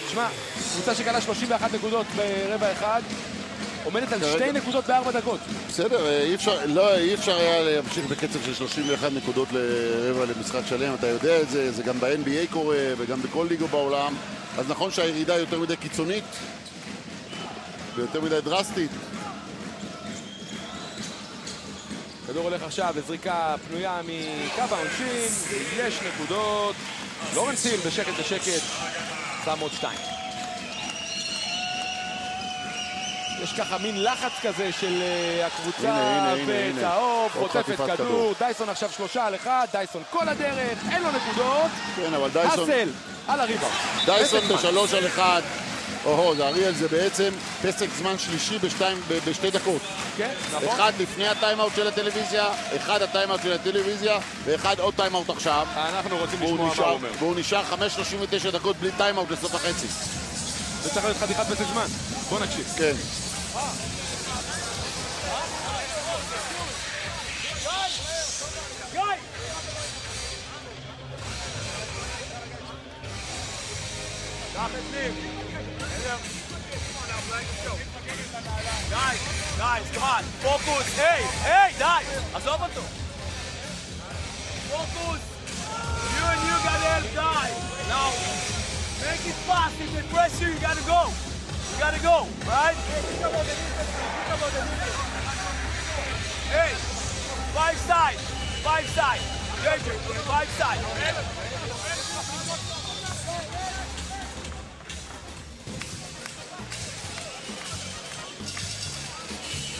תשמע, קבוצה שקלה 31 נקודות ברבע אחד, עומדת על 2 נקודות ב4 דקות. בסדר, אי אפשר היה להמשיך בקצב של 31 נקודות לרבע למשחק שלם, אתה יודע את זה, זה גם ב-NBA קורה וגם בכל ליגה בעולם. אז נכון שהירידה יותר מדי קיצונית ויותר מדי דרסטית. כדור הולך עכשיו בזריקה פנויה מקו העונשין, יש נקודות. לורנס היל בשקט, שם עוד 2. יש ככה מין לחץ כזה של הקבוצה בצהוב, חוטפת כדור, דייסון עכשיו 3 על 1, דייסון כל הדרך, אין לו נקודות. כן, אבל דייסון... הסל על הריבאונד. דייסון ב3 על 1. זה אריאל, זה בעצם פסק זמן שלישי ב2 דקות. כן, נכון. 1 לפני הטיימאוט של הטלוויזיה, 1 הטיימאוט של הטלוויזיה, ו1 עוד טיימאוט עכשיו. אנחנו רוצים לשמוע מה הוא אומר. והוא נשאר 5:39 דקות בלי טיימאוט לסוף החצי. זה צריך להיות חתיכת פסק זמן. בוא נקשיב. כן. קח את ניב. Guys, come on, focus, hey, די, עזוב אותו. Focus, you and you gotta help guy. Now, make it fast, if they press you, you gotta go, right? Hey, five side, JJ, five side.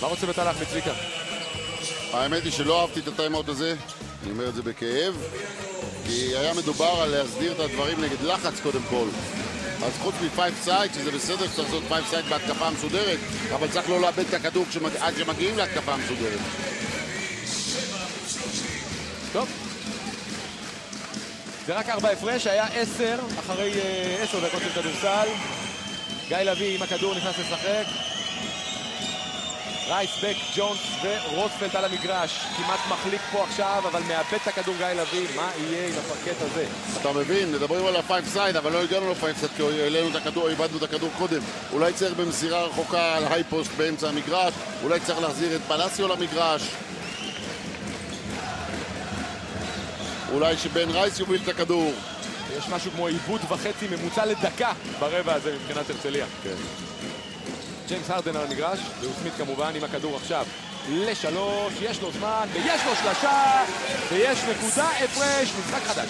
מה רוצה בתהלך מצביקה? האמת היא שלא אהבתי את הטיימאוט הזה, אני אומר את זה בכאב, כי היה מדובר על להסדיר את הדברים נגד לחץ קודם כל. אז חוץ מ-5 סייד, שזה בסדר שצריך לעשות 5 סייד בהתקפה המסודרת, אבל צריך לא לאבד את הכדור עד שמגיעים להתקפה המסודרת. טוב. זה רק 4 הפרש, היה 10 אחרי 10 דקות של כדורסל. גיא לוי עם הכדור נכנס לשחק. רייס, בק, ג'ונס ורוספלד על המגרש. כמעט מחליק פה עכשיו, אבל מאבד את הכדור גיא לוי. מה יהיה עם הפרקט הזה? אתה מבין, מדברים על ה-5 סייד, אבל לא הגענו ל-5 סייד, כי העלינו את הכדור, איבדנו את הכדור קודם. אולי צריך במסירה רחוקה על הייפוסט באמצע המגרש, אולי צריך להחזיר את פלסיו למגרש. אולי שבן רייס יוביל את הכדור. יש משהו כמו עיבוד וחצי ממוצע לדקה ברבע הזה מבחינת הרצליה. כן. ג'יימס הרדן על המגרש, והוא סמית כמובן עם הכדור עכשיו לשלוש, יש לו זמן, ויש לו שלשה, ויש נקודה הפרש, משחק חדש.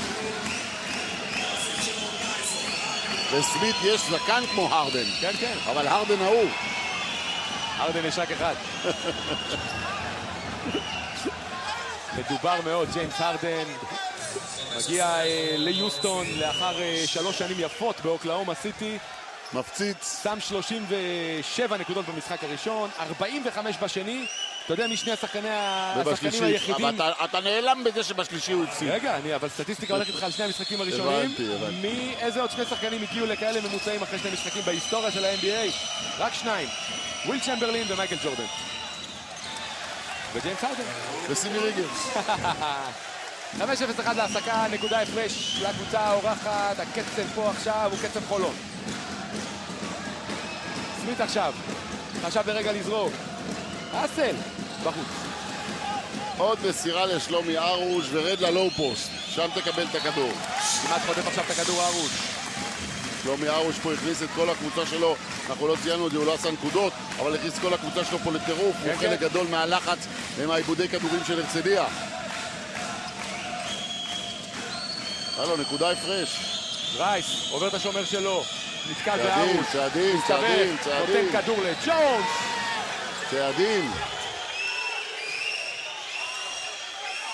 לסמית יש זקן כמו הרדן. כן, כן. אבל הרדן ההוא. הרדן יש רק אחד. מדובר מאוד, ג'יימס הרדן מגיע ליוסטון לאחר 3 שנים יפות באוקלהומה סיטי. מפציץ. שם 37 נקודות במשחק הראשון, 45 בשני. אתה יודע מי שני השחקנים היחידים? אבל אתה נעלם בזה שבשלישי הוא הפסיד. רגע, אבל סטטיסטיקה הולכת איתך על שני המשחקים הראשונים. הבנתי. איזה עוד שני שחקנים הגיעו לכאלה ממוצעים אחרי שני משחקים בהיסטוריה של ה-NBA? רק 2. וויל צ'מברלין ומייקל ג'ורדן. וג'יימס הרדן. וסימי ריגר. 5-0-1 להפסקה, נקודה הפרש לקבוצה האורחת. הקצב פה עכשיו הוא קצב חולון. סמית עכשיו, חשב ברגע לזרוק. אסל, בחוץ. עוד מסירה לשלומי ארוש ורד ללואו פוסט. שם תקבל את הכדור. כמעט חוטף עכשיו את הכדור ארוש. שלומי ארוש פה הכניס את כל הקבוצה שלו. אנחנו לא ציינו את זה, הוא לא עשה נקודות, אבל הכניס כל הקבוצה שלו פה לטירוף. הוא חלק גדול מהלחץ ומהעיבודי כדורים של הרצליה. הלו, נקודה הפרש. רייס, עובר את השומר שלו. נתקל בארוש. צעדים. נותן כדור לג'ונס. צעדים.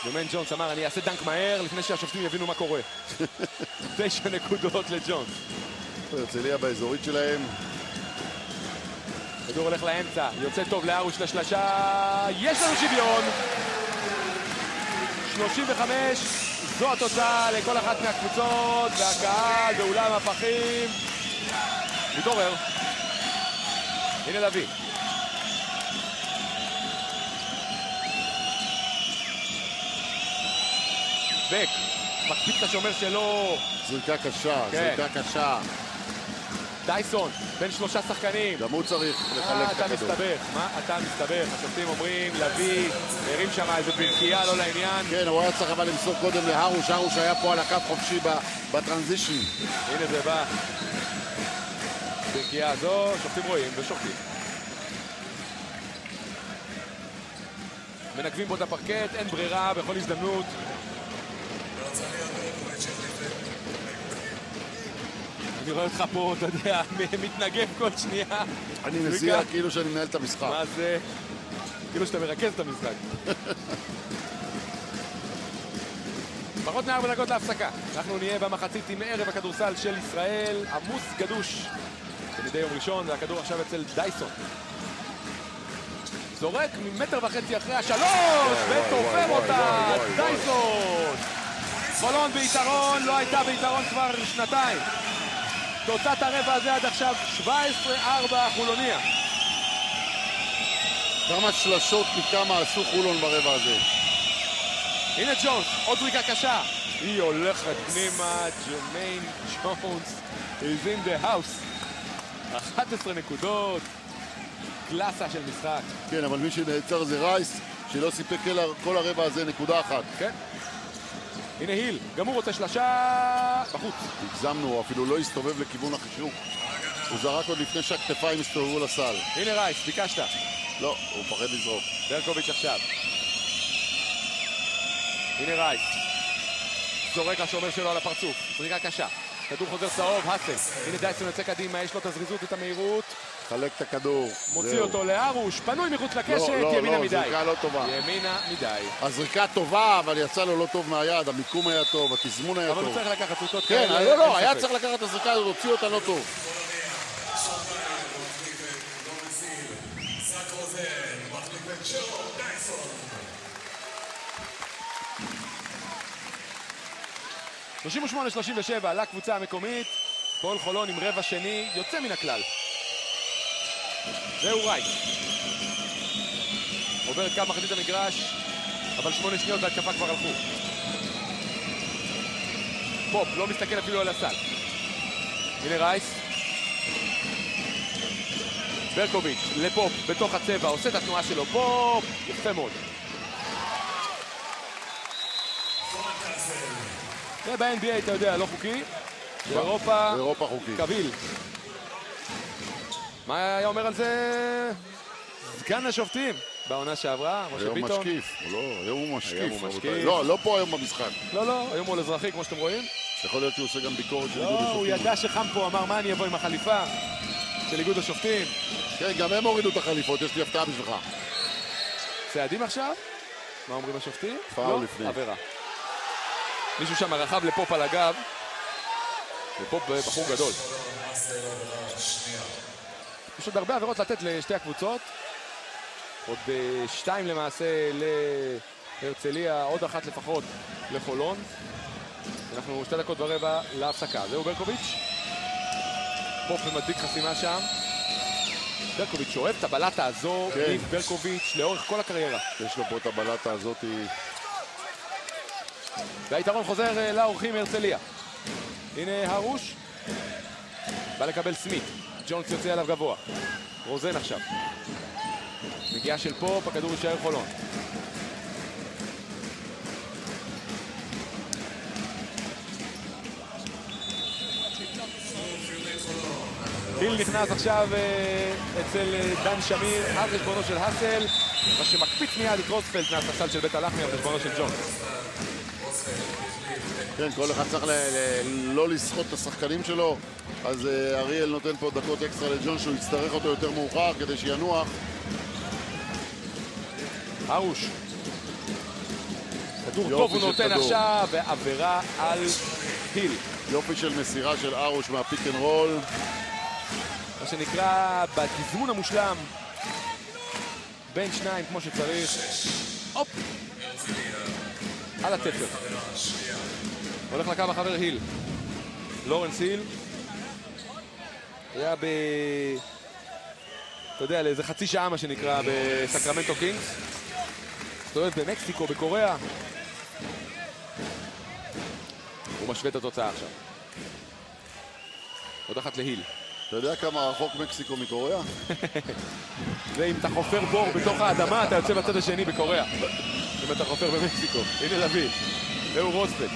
דומיין ג'ונס אמר, אני אעשה דנק מהר לפני שהשופטים יבינו מה קורה. 9 נקודות לג'ונס. הרצליה באזורית שלהם. כדור הולך לאמצע, יוצא טוב לארוש לשלשה. יש לנו שוויון. 35. זו התוצאה לכל אחת מהקבוצות, והקהל באולם הפחים מתעורר. הנה לוי. בק, מקפיץ את השומר שלו. זריקה קשה. דייסון, בין 3 שחקנים. גם הוא צריך לחלק את הכדור. מה אתה מסתבך? השופטים אומרים, לוי, הרים שם איזה ברכייה, לא לעניין. כן, הוא היה צריך אבל למסור קודם להרוש. הרוש היה פה על הקו חופשי בטרנזישן. הנה זה בא. ברכייה הזו, שופטים רואים ושופטים. מנגבים בו את הפרקט, אין ברירה בכל הזדמנות. אני רואה אותך פה, אתה יודע, מתנגב כל שנייה. אני מזיע כאילו שאני מנהל את המשחק. מה זה? כאילו שאתה מרכז את המשחק. פחות מ4 דקות להפסקה. אנחנו נהיה במחצית עם ערב הכדורסל של ישראל. עמוס גדוש. כמדי יום ראשון, והכדור עכשיו אצל דייסון. זורק ממטר וחצי אחרי השלוש, ותופר אותה, דייסון. חולון ביתרון, לא הייתה ביתרון כבר 2. תוצאת הרבע הזה עד עכשיו 17-4 חולוניה. כמה שלשות מכמה עשו חולון ברבע הזה. הנה ג'ונס, עוד זריקה קשה. היא הולכת פנימה, ג'רמיין ג'ונס is in the house. 11 נקודות, קלאסה של משחק. כן, אבל מי שנעצר זה רייס, שלא סיפק כל הרבע הזה נקודה אחת. כן. הנה היל, גם הוא רוצה שלשה בחוץ. הגזמנו, הוא אפילו לא הסתובב לכיוון החישוק. הוא זרק עוד לפני שהכתפיים הסתובבו לסל. הנה רייס, ביקשת. לא, הוא פחד לזרוק. ברקוביץ' עכשיו. הנה רייס. זורק השומר שלו על הפרצוף. זריקה קשה. כדור חוזר צהוב, הסל. הנה דייסון יוצא קדימה, יש לו את הזריזות, את המהירות. חלק את הכדור. מוציא אותו לארוש, פנוי מחוץ לקשת, ימינה מדי. לא, זריקה לא טובה. ימינה מדי. הזריקה טובה, אבל יצא לו לא טוב מהיד, המיקום היה טוב, התזמון היה טוב. אבל הוא צריך לקחת זריקות כאלה. כן, לא, היה צריך לקחת את הזריקה, להוציא אותה לא טוב. (38-37) לקבוצה המקומית. פועל חולון עם רבע שני, יוצא מן הכלל. זהו רייס. עובר את קו מחצית המגרש, אבל 8 שניות להתקפה כבר הלכו. פופ לא מסתכל אפילו על הסל. הנה רייס. ברקוביץ' לפופ בתוך הצבע, עושה את התנועה שלו. פופ, יפה מאוד. זה ב-NBA, אתה יודע, לא חוקי. באירופה חוקי. קביל. מה היה אומר על זה סגן השופטים בעונה שעברה, משה ביטון? היום משקיף, היום הוא משקיף. לא פה היום במשחק. לא, היום הוא אזרחי כמו שאתם רואים. יכול להיות שהוא עושה גם ביקורת של איגוד השופטים. הוא ידע שחם פה, אמר מה אני אבוא עם החליפה של איגוד השופטים. כן, גם הם הורידו את החליפות, יש לי הפתעה בשבילך. צעדים עכשיו? מה אומרים השופטים? פאול לפני. עבירה. מישהו שם רכב לפופ על הגב. ופופ בחור גדול. יש עוד הרבה עבירות לתת לשתי הקבוצות. עוד 2 למעשה להרצליה, עוד 1 לפחות לחולון. אנחנו 2 דקות ורבע להפסקה. זהו ברקוביץ'. פופ ומדביק חסימה שם. ברקוביץ' אוהב את הבלטה הזו, ניב ברקוביץ' לאורך כל הקריירה. יש לו פה את הבלטה הזאת. והיתרון חוזר לאורחים הרצליה. הנה הרוש. בא לקבל סמית. ג'ונס יוצא עליו גבוה. רוזן עכשיו. מגיעה של פופ, הכדור יישאר חולון. היל נכנס עכשיו אצל דן שמיר על חשבונו של הסל, מה שמקפיץ מיד את רוספלד מהספסל של בית הלחמי על חשבונו של ג'ונס. כן, כל אחד צריך לא לסחוט את השחקנים שלו, אז אריאל נותן פה דקות אקסטרה לג'ון שהוא יצטרך אותו יותר מאוחר כדי שינוח. ארוש. כדור טוב הוא נותן עכשיו, ועבירה על היל. יופי של מסירה של ארוש מהפיק אנד רול. מה שנקרא בתזמון המושלם. בין שניים כמו שצריך. הופ! על התפר. הולך לקו החבר היל. לורנס היל. היה אתה יודע, לאיזה חצי שעה מה שנקרא בסקרמנטו קינגס. מסתובב במקסיקו, בקוריאה. הוא משווה את התוצאה עכשיו. עוד 1 להיל. אתה יודע כמה רחוק מקסיקו מקוריאה? זה אם אתה חופר בור בתוך האדמה, אתה יוצא בצד השני בקוריאה. אם אתה חופר במקסיקו. הנה לוי. והוא רוספלד.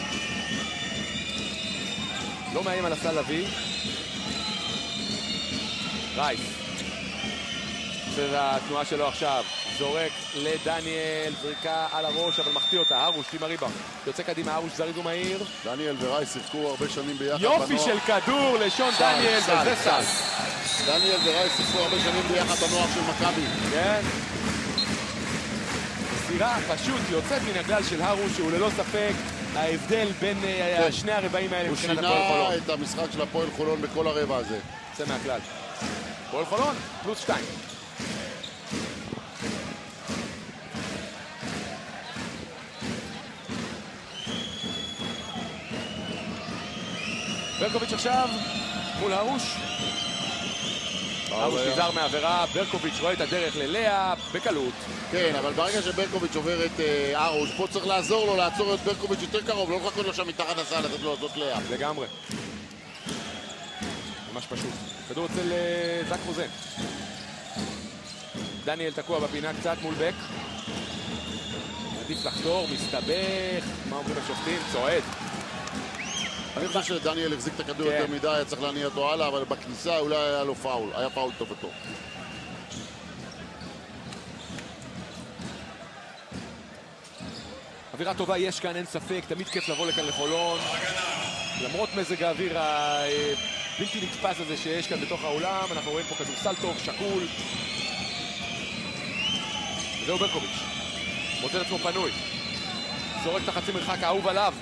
לא מאיים על הסל לוי. רייס. זה התנועה שלו עכשיו. זורק לדניאל, זריקה על הראש, אבל מחטיא אותה. ארוש עם הריבה. יוצא קדימה, ארוש זריז ומהיר. דניאל ורייס שיחקו הרבה שנים ביחד. יופי של כדור לשון דניאל, וזה סל. דניאל ורייס שיחקו הרבה שנים ביחד בנוער של מכבי. כן. מסירה פשוט יוצאת מן הכלל של הרוש, שהוא ללא ספק ההבדל בין שני הרבעים האלה מבחינת הפועל חולון. הוא שינה את המשחק של הפועל חולון בכל הרבע הזה. יוצא מהכלל. הפועל חולון, פלוס 2. ברקוביץ' עכשיו מול הרוש. הרוש נזהר מעבירה, ברקוביץ' רואה את הדרך ללאה בקלות. כן, אבל ברגע שברקוביץ' עובר את הרוש, פה צריך לעזור לו, לעצור את ברקוביץ' יותר קרוב, לא לחכות לו שם מתחת הסל, לתת לו לעשות לאה. לגמרי. ממש פשוט. כדור אצל זק רוזן. דניאל תקוע בפינה קצת מול בק. עדיף לחתור, מסתבך. מה אומרים השופטים? צועד. אני חושב שדניאל החזיק את הכדור יותר מדי, היה צריך להניע אותו הלאה, אבל בכניסה אולי היה לו פאול. היה פאול טוב וטוב. אווירה טובה יש כאן, אין ספק, תמיד כיף לבוא לכאן לחולון. למרות מזג האוויר הבלתי נתפס הזה שיש כאן בתוך האולם, אנחנו רואים פה כדורסל טוב, שקול. וזהו ברקוביץ', מוצא את עצמו פנוי. זורק את החצי מרחק האהוב עליו,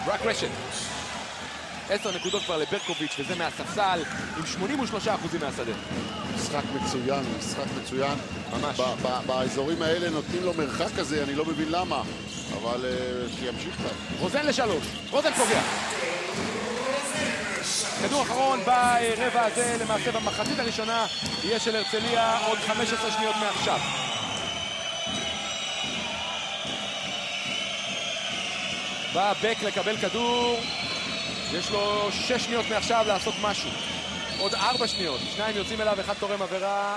ברק רשת. 10 נקודות כבר לברקוביץ' וזה מהספסל עם 83% מהשדה. משחק מצוין, משחק מצוין. ממש. באזורים האלה נותנים לו מרחק כזה, אני לא מבין למה. אבל שימשיך כאן. רוזן לשלוש, רוזן פוגע. כדור אחרון ברבע הזה, למעשה במחצית הראשונה, יהיה של הרצליה עוד 15 שניות מעכשיו. בא בק לקבל כדור, יש לו 6 שניות מעכשיו לעשות משהו. עוד 4 שניות, 2 יוצאים אליו, 1 תורם עבירה.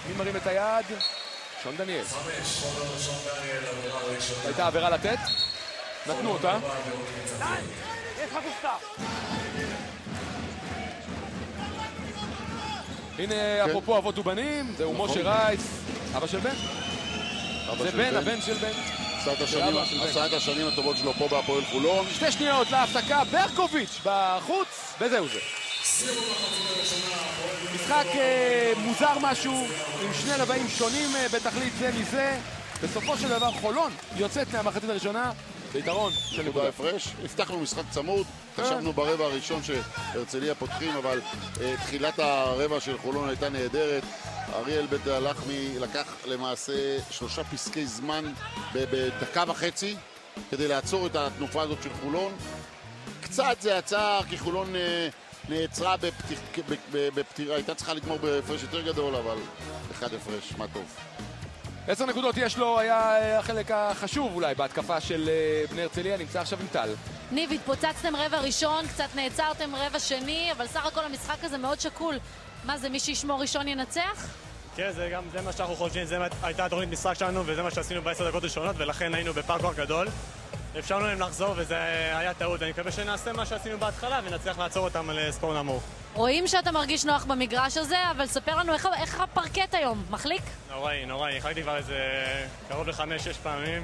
מי מרים את היד? שון דניאל. הייתה עבירה לתת? נתנו אותה. יש לך קופסה. הנה אפרופו אבות ובנים, זהו משה רייס, אבא של בן. זה בן, הבן של בן. עשה את השנים הטובות שלו פה בהפועל חולון. 2 שניות להפסקה, ברקוביץ' בחוץ, וזהו זה. משחק מוזר משהו, עם שני נבעים שונים בתכלית זה מזה. בסופו של דבר חולון יוצאת מהמחצית הראשונה ביתרון של נקודה הפרש. הבטחנו משחק צמוד, חשבנו ברבע הראשון שהרצליה פותחים, אבל תחילת הרבע של חולון הייתה נהדרת. אריאל בית לקח למעשה 3 פסקי זמן בדקה וחצי כדי לעצור את התנופה הזאת של חולון. קצת זה עצר כי חולון נעצרה בפתירה, הייתה צריכה לגמור בהפרש יותר גדול, אבל 1 הפרש, מה טוב. 10 נקודות יש לו, היה החלק החשוב אולי בהתקפה של בני הרצליה, נמצא עכשיו עם טל. ניב, התפוצצתם רבע ראשון, קצת נעצרתם רבע שני, אבל סך הכל המשחק הזה מאוד שקול. מה זה, מי שישמור ראשון ינצח? כן, זה מה שאנחנו חושבים, זה הייתה התוכנית משחק שלנו וזה מה שעשינו ב10 דקות ראשונות, ולכן היינו בפער כוח גדול. אפשרנו להם לחזור וזה היה טעות, אני מקווה שנעשה מה שעשינו בהתחלה ונצליח לעצור אותם על סקור נמוך. רואים שאתה מרגיש נוח במגרש הזה, אבל ספר לנו איך הפרקט היום, מחליק? נוראי, החלקתי כבר איזה קרוב ל5-6 פעמים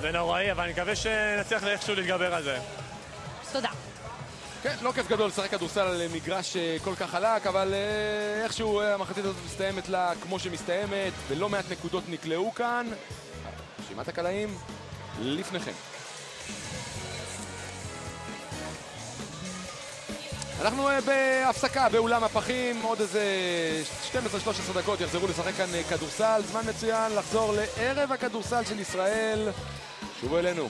זה נוראי, אבל אני מקווה שנצליח איכשהו להתגבר על זה. תודה. כן, לא כיף גדול לשחק כדורסל על מגרש כל כך חלק, אבל איכשהו המחצית הזאת מסתיימת לה כמו שמסתיימת, ולא מעט נקודות נקלעו כאן. רשימת הקלעים לפניכם. אנחנו בהפסקה באולם הפחים, עוד איזה 12-13 דקות יחזרו לשחק כאן כדורסל. זמן מצוין לחזור לערב הכדורסל של ישראל. שובו אלינו.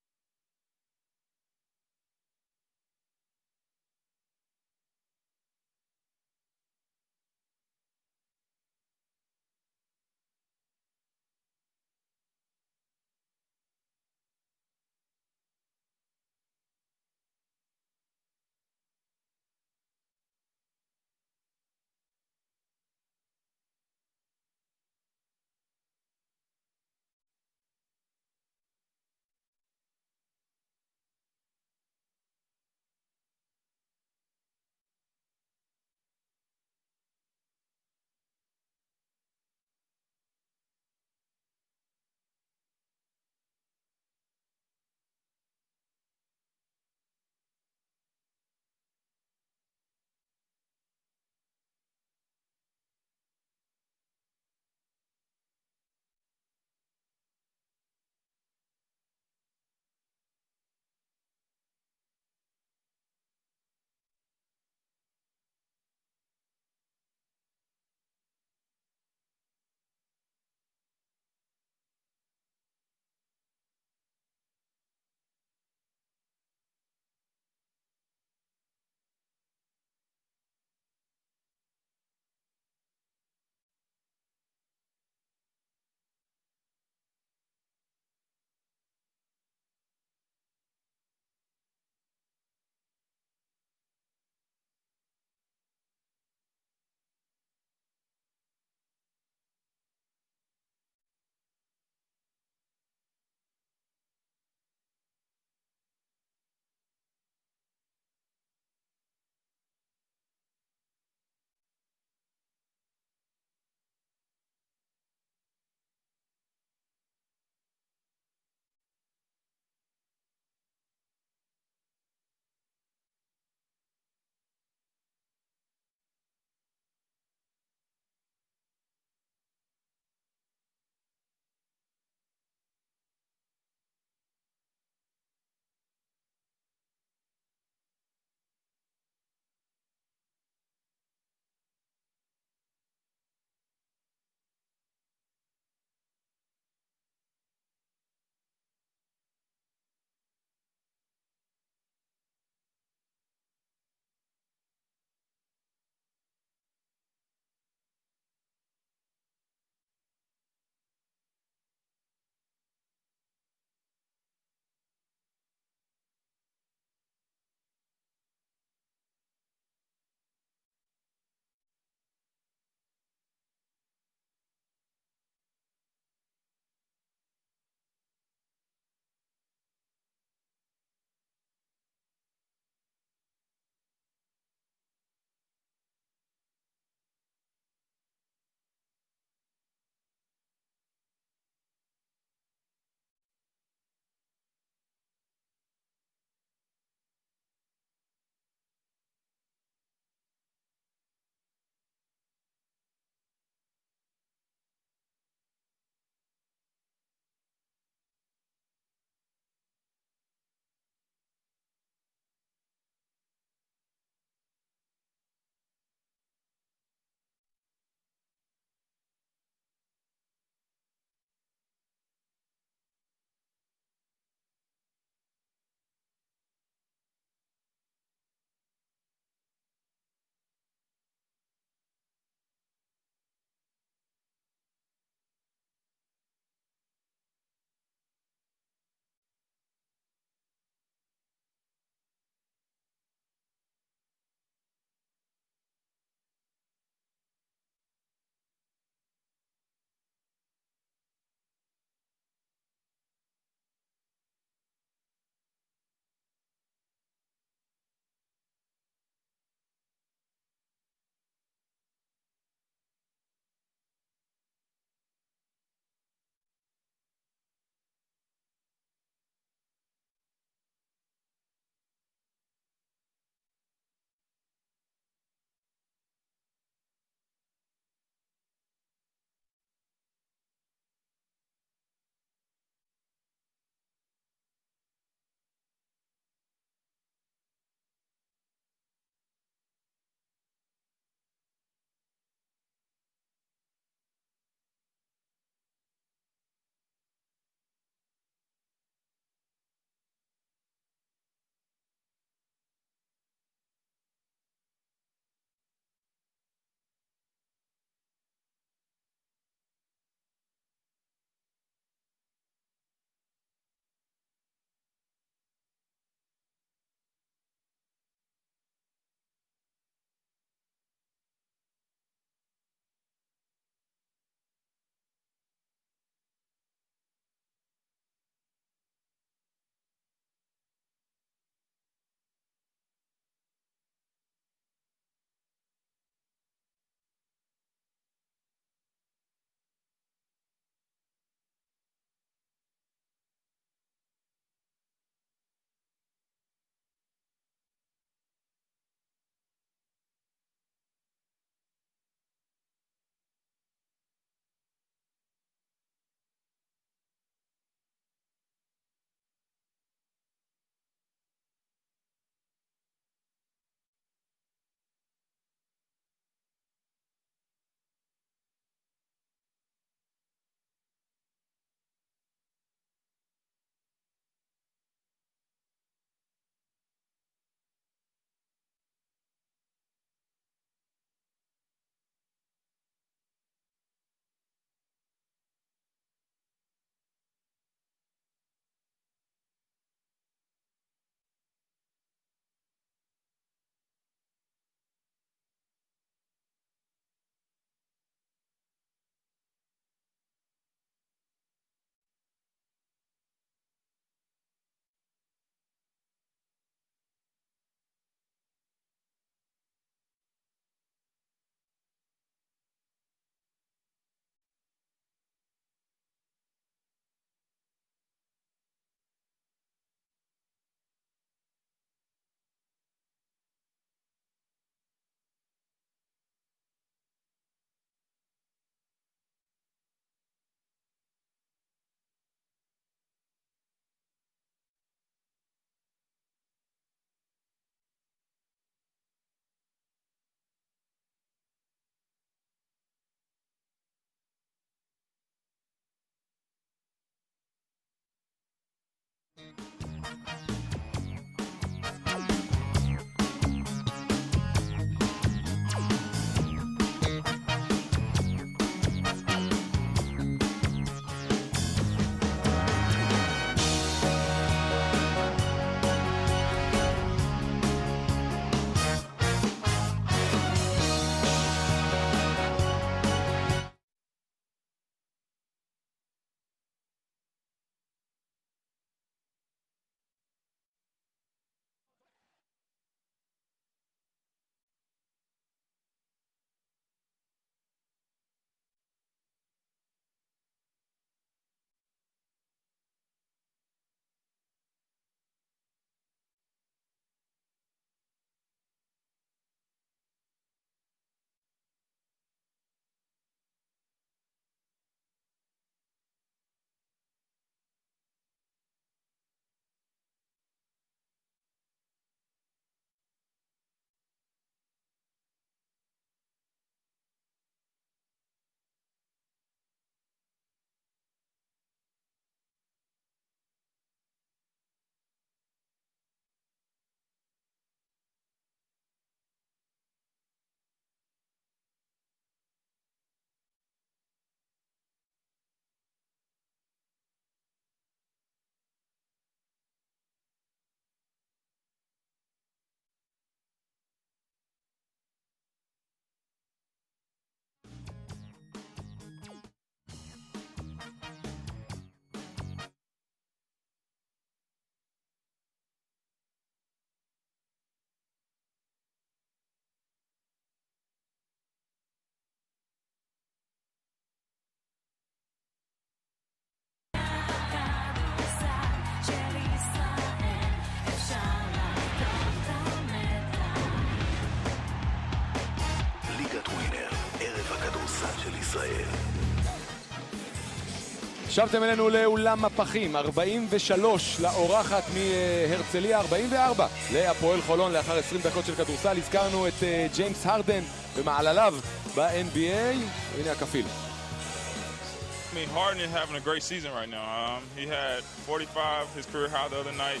שבתם אלינו לאולם מפחים, 43 לאורחת מהרצליה, 44 להפועל חולון לאחר 20 דקות של כדורסל. הזכרנו את ג'יימס הרדן במעלליו ב-NBA, והנה הכפיל. I mean, Harden is having a great season right now. He had 45, his career high the other night,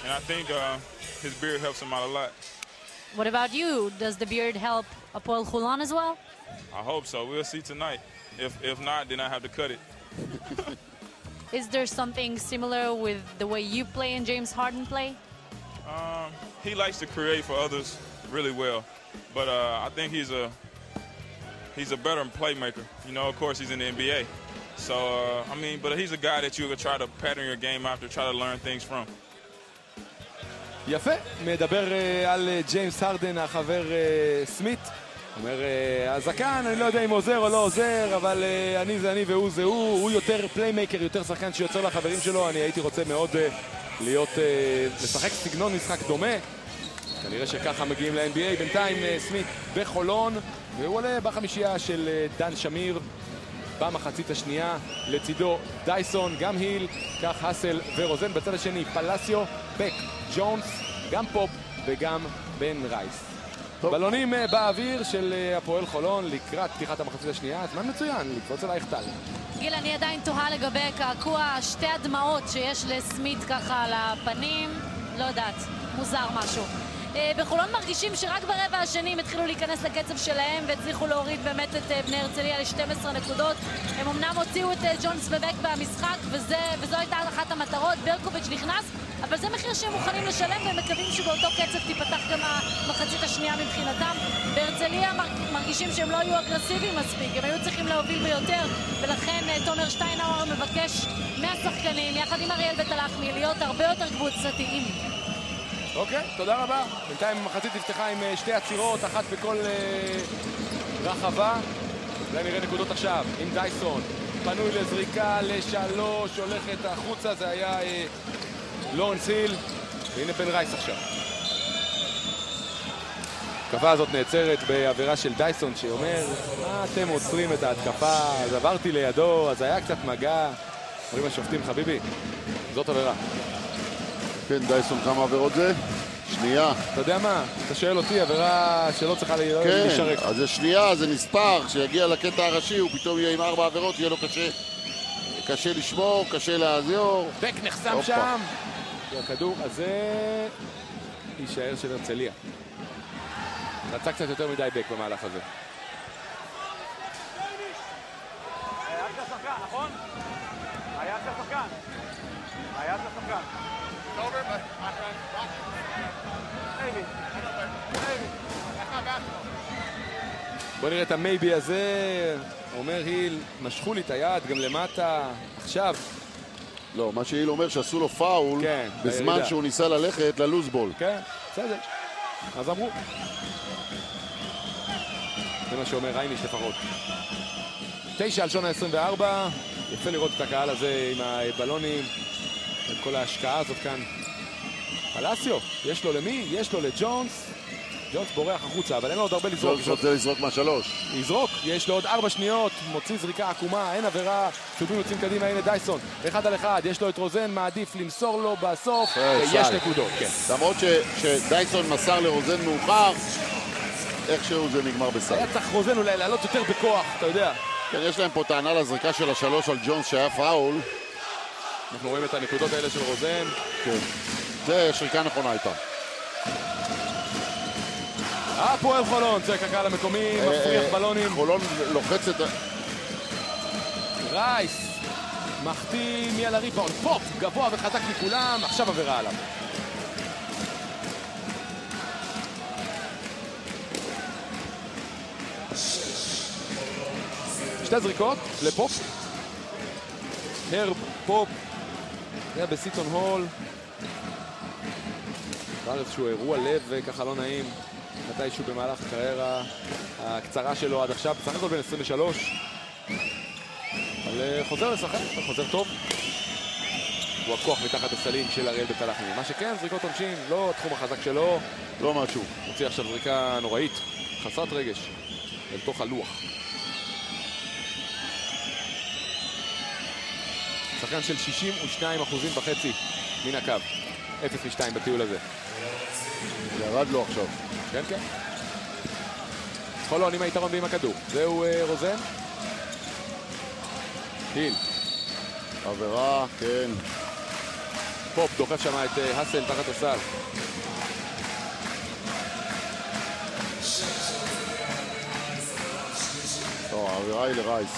and I think his beard helps him out a lot. What about you? Does the beard help Hapoel Holon as well? I hope so. We'll see tonight. If not, then I have to cut it. Is there something similar with the way you play and James Harden play? He likes to create for others really well, but I think he's a better playmaker. You know, of course, he's in the NBA. So, I mean, but he's a guy that you could try to pattern your game after, try to learn things from. יפה, מדבר על ג'יימס הרדן, החבר סמית. אומר, הזקן, אני לא יודע אם עוזר או לא עוזר, אבל אני זה אני והוא זה הוא יותר פליימייקר, יותר שחקן שיוצר לחברים שלו. אני הייתי רוצה מאוד לשחק סגנון משחק דומה. כנראה שככה מגיעים ל-NBA. בינתיים סמית בחולון, והוא עולה בחמישייה של דן שמיר במחצית השנייה. לצידו דייסון, גם היל, כך הסל ורוזן. בצד השני פלסיו, בק, ג'ונס, גם פופ וגם בן רייס. בלונים באוויר של הפועל חולון לקראת פתיחת המחצית השנייה. זמן מצוין, לקפוץ עלייך טל. גיל, אני עדיין תוהה לגבי קעקוע שתי הדמעות שיש לסמית ככה על הפנים. לא יודעת, מוזר משהו. בחולון מרגישים שרק ברבע השני הם התחילו להיכנס לקצב שלהם והצליחו להוריד באמת את בני הרצליה ל-12 נקודות. הם אמנם הוציאו את ג'ונס ובק מהמשחק וזו הייתה אחת המטרות. ברקוביץ' נכנס, אבל זה מחיר שהם מוכנים לשלם והם מקווים שבאותו קצב תיפתח גם המחצית השנייה מבחינתם. בהרצליה מרגישים שהם לא היו אגרסיביים מספיק, הם היו צריכים להוביל ביותר, ולכן תומר שטיינאוור מבקש מהשחקנים יחד עם אריאל בטלחמי להיות הרבה יותר קבוצתיים. אוקיי, תודה רבה. בינתיים המחצית נפתחה עם שתי עצירות, אחת בכל רחבה. אולי נראה נקודות עכשיו עם דייסון. פנוי לזריקה לשלוש, הולכת החוצה, זה היה לורנס היל. והנה בן רייס עכשיו. ההתקפה הזאת נעצרת בעבירה של דייסון שאומר, מה אתם עוצרים את ההתקפה? אז עברתי לידו, אז היה קצת מגע. אומרים השופטים, חביבי, זאת עבירה. כן, דייסון, כמה עבירות זה? שנייה. אתה יודע מה? אתה שואל אותי, עבירה שלא צריכה להישרק. כן, אז זה שנייה, זה נספר. כשיגיע לקטע הראשי, הוא פתאום יהיה עם 4 עבירות, יהיה לו קשה לשמור, קשה לעזור. בק נחסם שם. והכדור הזה יישאר של הרצליה. רצה קצת יותר מדי בק במהלך הזה. היה של השחקן, נכון? היה של השחקן. היה של השחקן. בוא נראה את המייבי הזה. אומר היל, משכו לי את היד גם למטה. עכשיו. לא, מה שהיל אומר שעשו לו פאול בזמן שהוא ניסה ללכת ללוזבול. כן, בסדר. אז אמרו. זה מה שאומר רייניש לפחות. 9 על שון ה-24. יפה לראות את הקהל הזה עם הבלונים. עם כל ההשקעה הזאת כאן. פלסיו, יש לו למי? יש לו לג'ונס. ג'ונס בורח החוצה, אבל אין לו עוד הרבה לזרוק. ג'ונס רוצה לזרוק מהשלוש. יזרוק, יש לו עוד 4 שניות, מוציא זריקה עקומה, אין עבירה, צהובים יוצאים קדימה, הנה דייסון, 1 על 1, יש לו את רוזן, מעדיף למסור לו בסוף, ויש נקודות, כן. למרות שדייסון מסר לרוזן מאוחר, איכשהו זה נגמר בסל. היה צריך רוזן אולי לעלות יותר בכוח, אתה יודע. כן, יש להם פה טענה לזריקה של השלוש על ג'ונס שהיה פאול. אנחנו רואים את הנקודות האלה של רוזן. כן, זה שריקה נכונה הייתה. הפועל חולון, צועק הקהל המקומי, מפריח בלונים. חולון לוחצת... רייס, מחטיא מי על הריבאונד, פופ, גבוה וחזק מכולם, עכשיו עבירה עליו. שתי זריקות לפופ. הרב פופ, זה בסיטון הול. כבר איזשהו אירוע לב ככה לא נעים. מתישהו במהלך הקריירה הקצרה שלו עד עכשיו, בסך הכל בין 23. אבל חוזר לשחק, חוזר טוב. הוא הכוח מתחת הסלים של אריאל בית הלחמי. מה שכן, זריקות עונשין, לא התחום החזק שלו. לא משהו. מוציא עכשיו זריקה נוראית, חסרת רגש, אל תוך הלוח. שחקן של 62.5% מן הקו. 0-2 בטיול הזה. זה ירד לו עכשיו. כן, כן. חולון עם היתרון ועם הכדור. זהו רוזן. היל. עבירה, כן. פופ דוחף שם את הסל תחת הסל. לא, העבירה היא לרייס.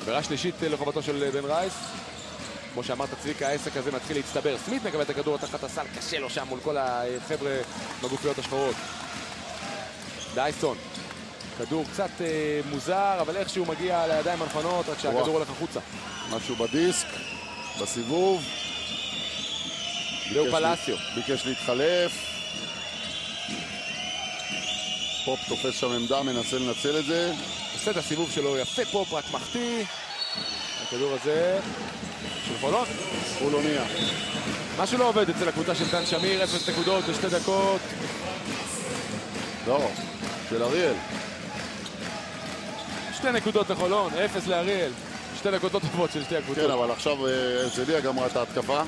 עבירה שלישית לחובתו של בן רייס. כמו שאמרת צביקה, העסק הזה מתחיל להצטבר. סמית מקבל את הכדור תחת הסל, קשה לו שם מול כל החבר'ה בגופיות השחורות. דייסון. כדור קצת מוזר, אבל איכשהו מגיע לידיים הנכונות, רק שהכדור הולך החוצה. משהו בדיסק, בסיבוב. זהו פלסיו. ביקש להתחלף. פופ תופס שם עמדה, מנסה לנצל את זה. עושה את הסיבוב שלו יפה, פופ רק מחטיא. הכדור הזה של חולון. חולוניה. משהו לא עובד אצל הקבוצה של דן שמיר, 0 נקודות ב2 דקות. לא, של אריאל. 2 נקודות לחולון, 0 לאריאל. 2 דקות לא טובות של שתי הקבוצות. כן, אבל עכשיו הרצליה גמרה את ההתקפה.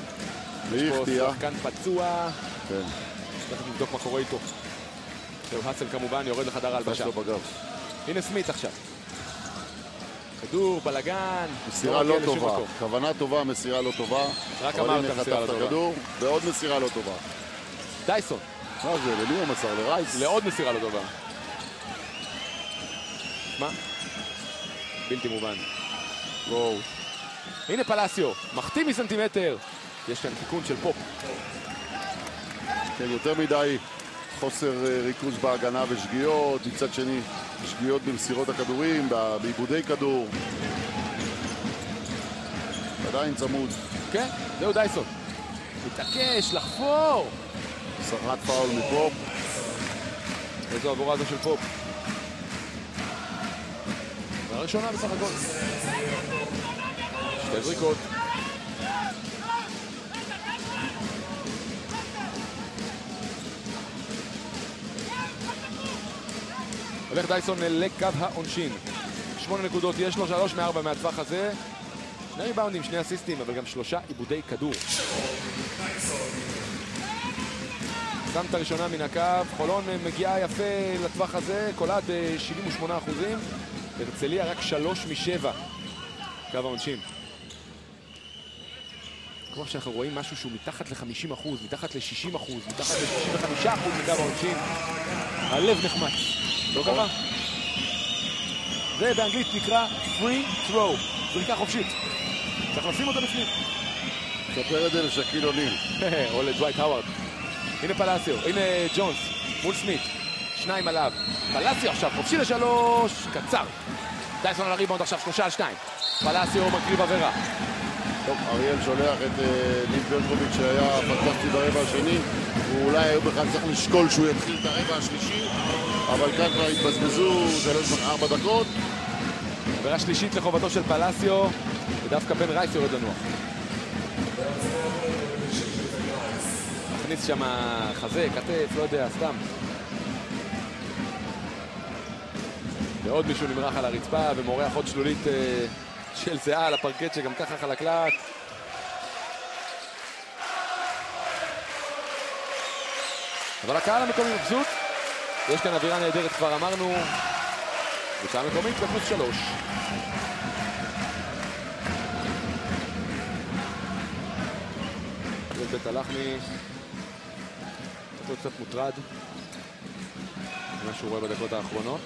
והיא הפתיעה. יש פה שחקן פצוע. כן. צריך לבדוק מה קורה איתו. זהו הסל כמובן, יורד לחדר ההלבשה. הנה סמית עכשיו. כדור, בלגן. מסירה לא טובה. כוונה טובה, מסירה לא טובה. רק אמרת מסירה לא טובה. הכדור, ועוד מסירה לא טובה. דייסון. מה זה? למי הוא מסר? לרייס? לעוד מסירה לא טובה. מה? בלתי מובן. וואו. הנה פלסיו. מחטיא מסנטימטר. יש כאן תיקון של פופ. כן, יותר מדי חוסר ריכוז בהגנה ושגיאות. מצד שני, שגיאות במסירות הכדורים, בעיבודי כדור. עדיין צמוד. כן, זהו דייסון. מתעקש, לחפור. שחק פאול מפופ. איזו עבורה זו של פופ. והראשונה בסך הכל. 2 זריקות. הולך דייסון לקו העונשין. 8 נקודות, יש לו 3 מ-4 מהטווח הזה. 2 ריבאונדים, 2 אסיסטים, אבל גם 3 עיבודי כדור. שם את הראשונה מן הקו, חולון מגיעה יפה לטווח הזה, קולט 78%. הרצליה רק 3 מ-7. קו העונשין. כמו שאנחנו רואים משהו שהוא מתחת ל-50%, מתחת ל-60%, מתחת ל-65% מקו העונשין. הלב נחמץ. לא קרה? זה באנגלית נקרא free throw, זריקה חופשית. צריך לשים אותה בפנים. ספר את זה לשקיל אוניל. או לדווייט האווארד. הנה פלסיו, הנה ג'ונס, מול סמית. 2 עליו. פלסיו עכשיו חופשי ל3, קצר. דייסון על הריבאונד עכשיו 3 על 2. פלסיו מקריב עבירה. טוב, אריאל שולח את ניב ברקוביץ' שהיה פנטסטי ברבע השני. הוא אולי היו בכלל צריך לשקול שהוא יתחיל את הרבע השלישי, אבל כאן כבר התבזבזו 4 דקות. עבירה שלישית לחובתו של פלסיו, ודווקא בן רייס יורד לנוח. מכניס שם חזה, כתף, לא יודע, סתם. ועוד מישהו נמרח על הרצפה ומורח עוד שלולית של זהה על הפרקט שגם ככה חלקלק. אבל הקהל המקומי מבסוט. יש כאן אווירה נהדרת, כבר אמרנו. קבוצה מקומית בפלוס 3. בית הלחמי קצת מוטרד מה שהוא רואה בדקות האחרונות,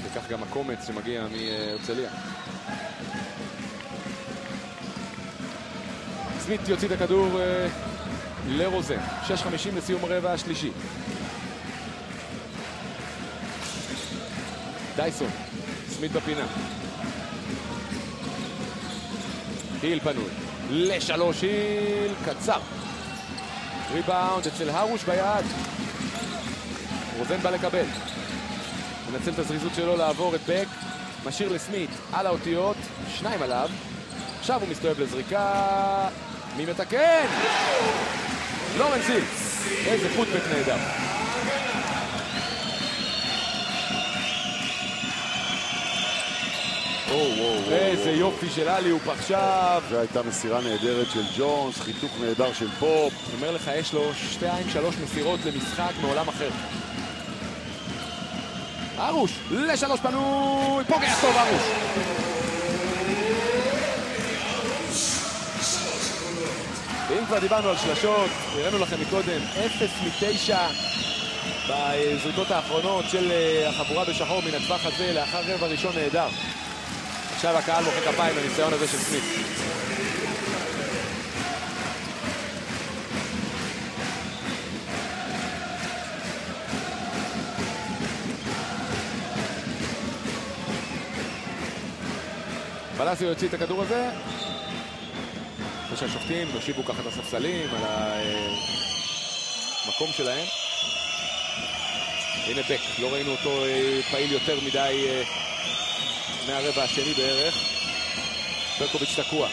וכך גם הקומץ שמגיע מהרצליה. סמית יוציא את הכדור לרוזן. 6:50 לסיום הרבע השלישי. דייסון, סמית בפינה. היל פנוי. ל3 היל, קצר. ריבאונד אצל הרוש ביד. רוזן בא לקבל. מנצל את הזריזות שלו לעבור את בק. משאיר לסמית על האותיות. 2 עליו. עכשיו הוא מסתובב לזריקה. מי מתקן? לורנס היל. איזה פוטבק נהדר. איזה יופי של אליופ עכשיו. זו הייתה מסירה נהדרת של ג'ונס, חיתוך נהדר של פופ. אני אומר לך, יש לו 2-3 מסירות למשחק מעולם אחר. ארוש, ל3 פנוי, פוגע טוב ארוש. ואם כבר דיברנו על שלשות, הראינו לכם מקודם, 0 מ-9 בזריקות האחרונות של החבורה בשחור מן הטווח הזה לאחר רבע ראשון נהדר. עכשיו הקהל מוחא כפיים לניסיון הזה של סמית. פלסיו יוציא את הכדור הזה. אחרי שהשופטים יושיבו ככה את הספסלים על המקום שלהם. הנה בק, לא ראינו אותו פעיל יותר מדי מהרבע השני בערך. ברקוביץ' תקוע.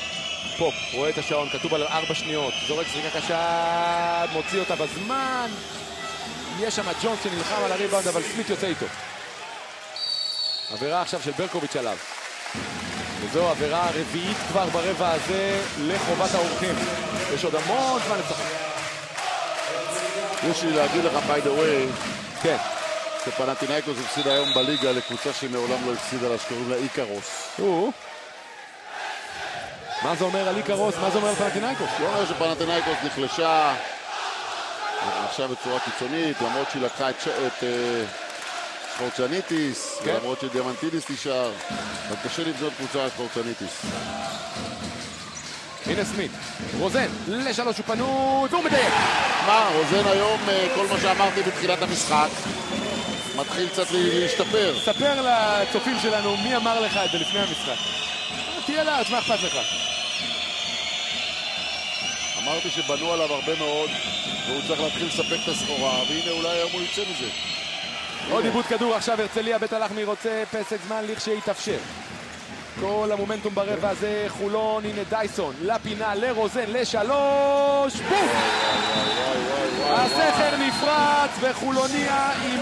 פופ, רואה את השעון, כתוב על 4 שניות. זורק זריקה קשה, מוציא אותה בזמן. יש שם ג'ונס שנלחם על הריבאונד, אבל סמית יוצא איתו. עבירה עכשיו של ברקוביץ' עליו. וזו עבירה רביעית כבר ברבע הזה לחובת האורחים. יש עוד המון זמן לשחק. יש לי להגיד לך, by the way, כן. שפנתינייקוס הפסידה היום בליגה לקבוצה שמעולם לא הפסידה לה, שקוראים לה איקרוס. מה זה אומר על איקרוס? מה זה אומר על פנתינייקוס? לא אומר שפנתינייקוס נחלשה עכשיו בצורה קיצונית, למרות שהיא לקחה את ספורצ'ניטיס, למרות שדיאמנטידיס נשאר. אבל קשה לבזות קבוצה על ספורצ'ניטיס. הנה סמית, רוזן, ל3 הוא פנוי, והוא מדייק. מה, רוזן היום, כל מה שאמרתי בתחילת המשחק, מתחיל קצת להשתפר. ספר לצופים שלנו מי אמר לך את זה לפני המשחק. תהיה לארץ, מה אכפת לך? אמרתי שבנו עליו הרבה מאוד, והוא צריך להתחיל לספק את הסחורה, והנה אולי היום הוא יוצא מזה. עוד עיבוד כדור עכשיו, הרצליה, בית הלחמי רוצה פסק זמן לכשיתאפשר. כל המומנטום ברבע הזה, חולון, הנה דייסון, לפינה, לרוזן, ל3, בום! הסכר נפרץ וחולוניה עם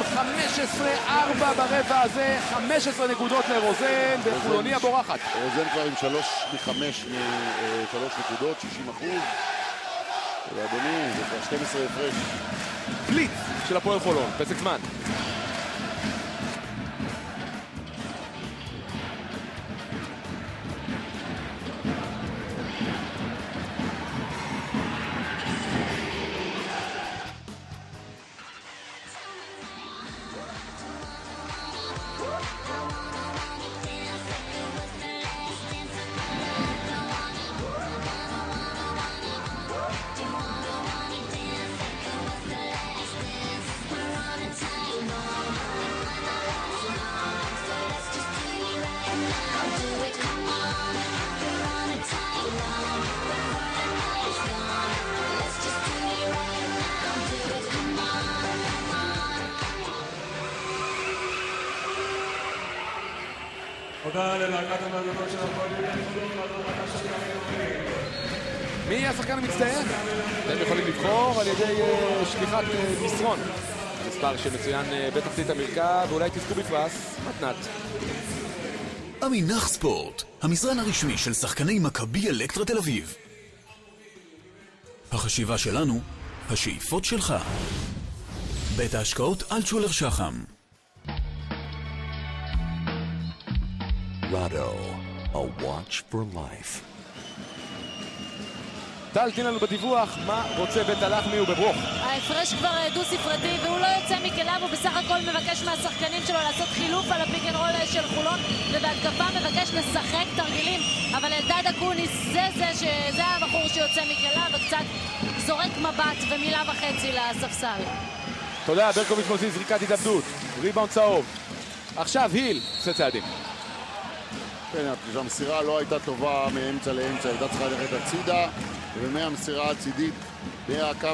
15-4 ברבע הזה, 15 נקודות לרוזן, וחולוניה בורחת. רוזן כבר עם 3 מ-5 מ-3 נקודות, 60%. ואדוני, זה כבר 12 הפרש. בליץ של הפועל חולון, פסק זמן. מי יהיה השחקן המצטיין? אתם יכולים לבחור על ידי שליחת מסרון. מספר שמצוין בתחתית המרכב, ואולי תזכו בפרס מתנת. עמינח ספורט, המזרן הרשמי של שחקני מכבי אלקטרה תל אביב. החשיבה שלנו, השאיפות שלך. בית ההשקעות אלטשולר שחם. Rado, a watch for life. טל, תן לנו בדיווח מה רוצה בית הלחמי וברוך. ההפרש כבר דו-ספרתי והוא לא יוצא מכליו, הוא בסך הכל מבקש מהשחקנים שלו לעשות חילוף על הפיק אנד רול של חולון, ובהתקפה מבקש לשחק תרגילים, אבל אלדד אקוניס זה הבחור שיוצא מכליו וקצת זורק מבט ומילה וחצי לספסל. תודה, ברקוביץ' מוציא זריקת התאבדות, ריבאונד צהוב. עכשיו היל, עושה צעדים. כן, המסירה לא הייתה טובה מאמצע לאמצע, הייתה צריכה ללכת הצידה, ומהמסירה הצידית, מהקו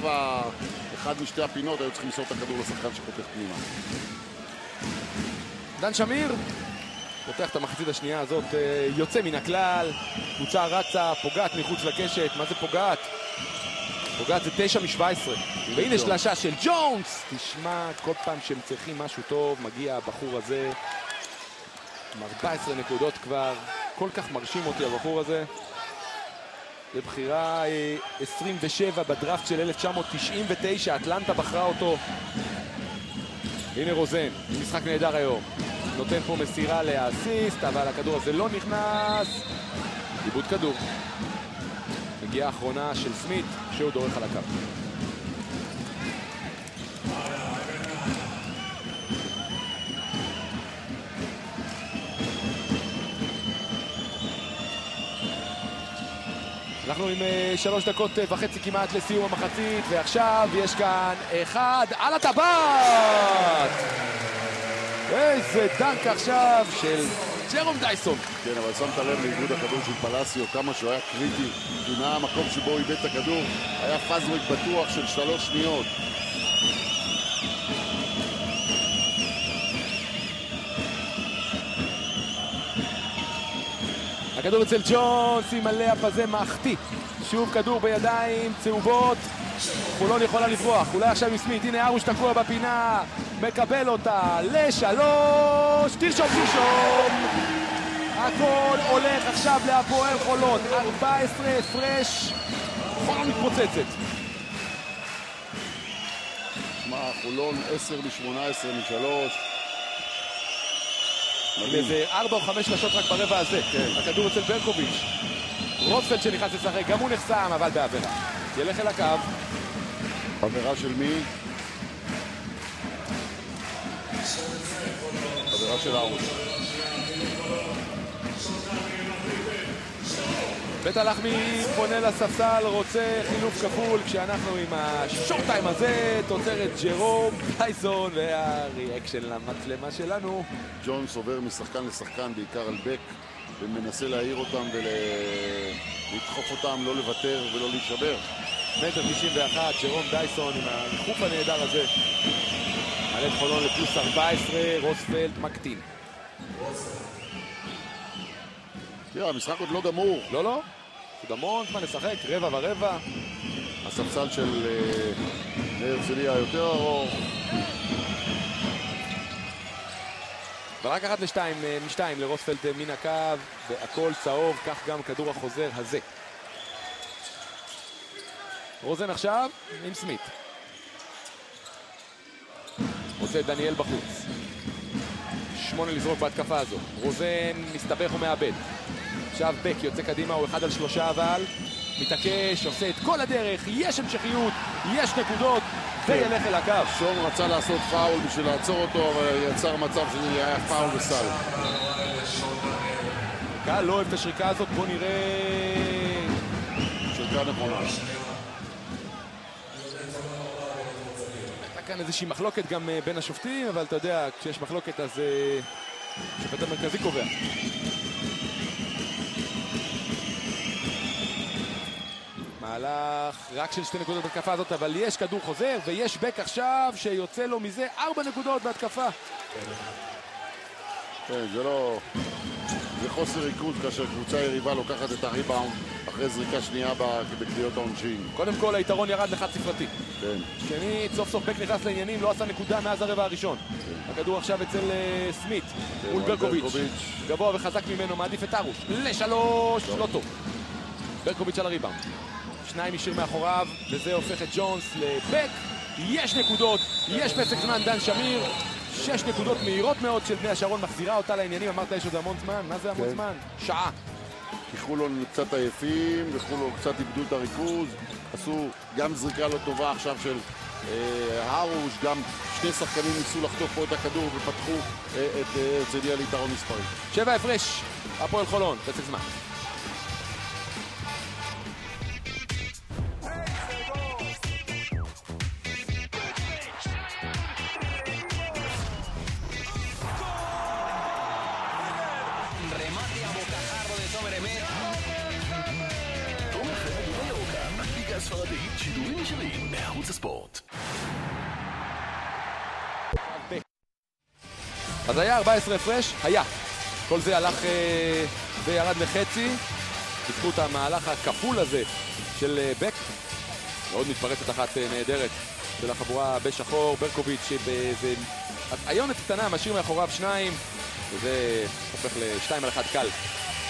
אחד משתי הפינות, היו צריכים למסור את הכדור לשחקן שחותך פנימה. דן שמיר פותח את המחצית השנייה הזאת, יוצא מן הכלל, קבוצה רצה, פוגעת מחוץ לקשת. מה זה פוגעת? פוגעת זה 9 מ-17. והנה שלשה של ג'ונס. תשמע, כל פעם שהם צריכים משהו טוב, מגיע הבחור הזה. 14 נקודות כבר, כל כך מרשים אותי הבחור הזה. לבחירה 27 בדראפט של 1999, אטלנטה בחרה אותו. הנה רוזן, משחק נהדר היום. נותן פה מסירה לאסיסט, אבל הכדור הזה לא נכנס. איבוד כדור. הגיעה האחרונה של סמית, שהוא דורך על הקו. אנחנו עם 3 דקות וחצי כמעט לסיום המחצית, ועכשיו יש כאן אחד על הטבעת! איזה דנק עכשיו של ג'רום דייסון. כן, אבל שמת לב לאיבוד הכדור של פלסיו, כמה שהוא היה קריטי, כי מהמקום שבו הוא איבד את הכדור, היה פזריק בטוח של 3 שניות. הכדור אצל ג'ונס עם הלאפ הזה מחטיא. שוב כדור בידיים צהובות. חולון יכולה לברוח. אולי עכשיו עם סמית. הנה ארוש תקוע בפינה. מקבל אותה ל3. תרשום. הכל הולך עכשיו להפועל חולון. 14 הפרש. חולון מתפוצצת. חולון 10 מ-18 מ-3. איזה 4 או 5 שלשות רק ברבע הזה. הכדור אצל ברקוביץ'. רוספלד שנכנס לשחק, גם הוא נחסם, אבל בעבירה. ילך אל הקו. עבירה של מי? עבירה של ארוש. בית הלחמי פונה לספסל, רוצה חילוף כפול, כשאנחנו עם השורט טיים הזה, תוצרת ג'רום דייסון והריאקשן למצלמה שלנו. ג'ונס עובר משחקן לשחקן, בעיקר על בק, ומנסה להעיר אותם ולדחוף אותם, לא לוותר ולא להישבר. 1.91 ג'רום דייסון עם הריחוף הנהדר הזה. מעלה את חולון לפלוס 14, רוספלד מקטין. תראה, המשחק עוד לא גמור. לא. עוד המון זמן לשחק, רבע ורבע. הספסל של הרצליה יותר ארוך. ורק 1-2 משתיים לרוספלד מן הקו, והכל צהוב, כך גם כדור החוזר הזה. רוזן עכשיו עם סמית. רוצה את דניאל בחוץ. 8 לזרוק בהתקפה הזו. רוזן מסתבך ומאבד. עכשיו בק יוצא קדימה, הוא 1 על 3 אבל. מתעקש, עושה את כל הדרך, יש המשכיות, יש נקודות, וילך אל הקו. שון רצה לעשות פאול בשביל לעצור אותו, אבל יצר מצב שזה היה פאול וסל. קהל לא אוהב את השריקה הזאת, בוא נראה... שריקה נכונה. הייתה כאן איזושהי מחלוקת גם בין השופטים, אבל אתה יודע, כשיש מחלוקת אז שופט המרכזי קובע. מהלך רק של 2 נקודות בהתקפה הזאת, אבל יש כדור חוזר, ויש בק עכשיו שיוצא לו מזה 4 נקודות בהתקפה. כן, זה לא... זה חוסר ריכוז כאשר קבוצה יריבה לוקחת את הריבאונד אחרי זריקה שנייה בקליעות העונשין. קודם כל היתרון ירד לחד ספרתי. כן. שנית, סוף סוף בק נכנס לעניינים, לא עשה נקודה מאז הרבע הראשון. הכדור עכשיו אצל סמית מול ברקוביץ'. גבוה וחזק ממנו, מעדיף את ארוש. לשלוש, לא טוב. ברקוביץ' על הריבאונד. שניים ישיר מאחוריו, וזה הופך את ג'ונס לבק. יש נקודות, יש פסק זמן, דן שמיר. 6 נקודות מהירות מאוד של בני השרון, מחזירה אותה לעניינים. אמרת יש עוד המון זמן, מה זה המון זמן? שעה. כי חולון קצת עייפים, וחולון קצת איבדו את הריכוז. עשו גם זריקה לא טובה עכשיו של הרוש, גם שני שחקנים ניסו לחטוף פה את הכדור ופתחו את הרצליה ליתרון מספרי. 7 הפרש, הפועל חולון, פסק זמן. הספרדית, שידורים ישירים בערוץ הספורט. אז היה 14 הפרש, היה. כל זה הלך וירד לחצי. בזכות המהלך הכפול הזה של בק. מאוד מתפרצת אחת נהדרת של החבורה בשחור. ברקוביץ' שבאיזה עיונת קטנה משאיר מאחוריו שניים. וזה הופך ל2-1 קל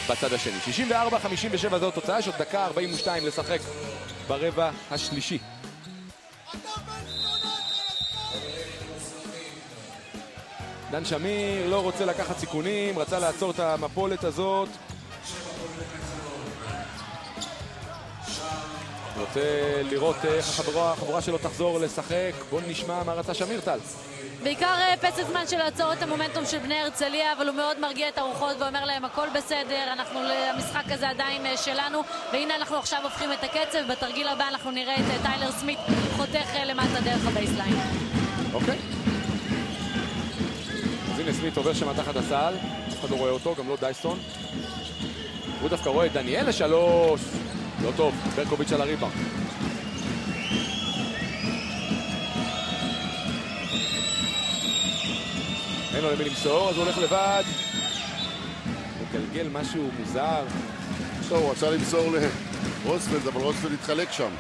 בצד השני. 64-57 זו תוצאה, יש עוד דקה 42 לשחק ברבע השלישי. דן שמיר לא רוצה לקחת סיכונים, רצה לעצור את המפולת הזאת. רוצה לראות איך החבורה שלו תחזור לשחק. בוא נשמע מה רצה שמיר, טל. בעיקר פסק זמן של לעצור את המומנטום של בני הרצליה, אבל הוא מאוד מרגיע את הרוחות ואומר להם הכל בסדר, המשחק הזה עדיין שלנו, והנה אנחנו עכשיו הופכים את הקצב. בתרגיל הבא אנחנו נראה את טיילר סמית חותך למטה דרך הבייסליין. אוקיי. אז הנה סמית עובר שם תחת הסל, אף אחד לא רואה אותו, גם לא דייסון. הוא דווקא רואה את דניאל לשלוש. לא טוב, ברקוביץ' על הריבאונד. אין לו למי למסור, אז הוא הולך לבד. מגלגל משהו מוזר. טוב, הוא רצה למסור לרוספלד, אבל רוספלד התחלק שם.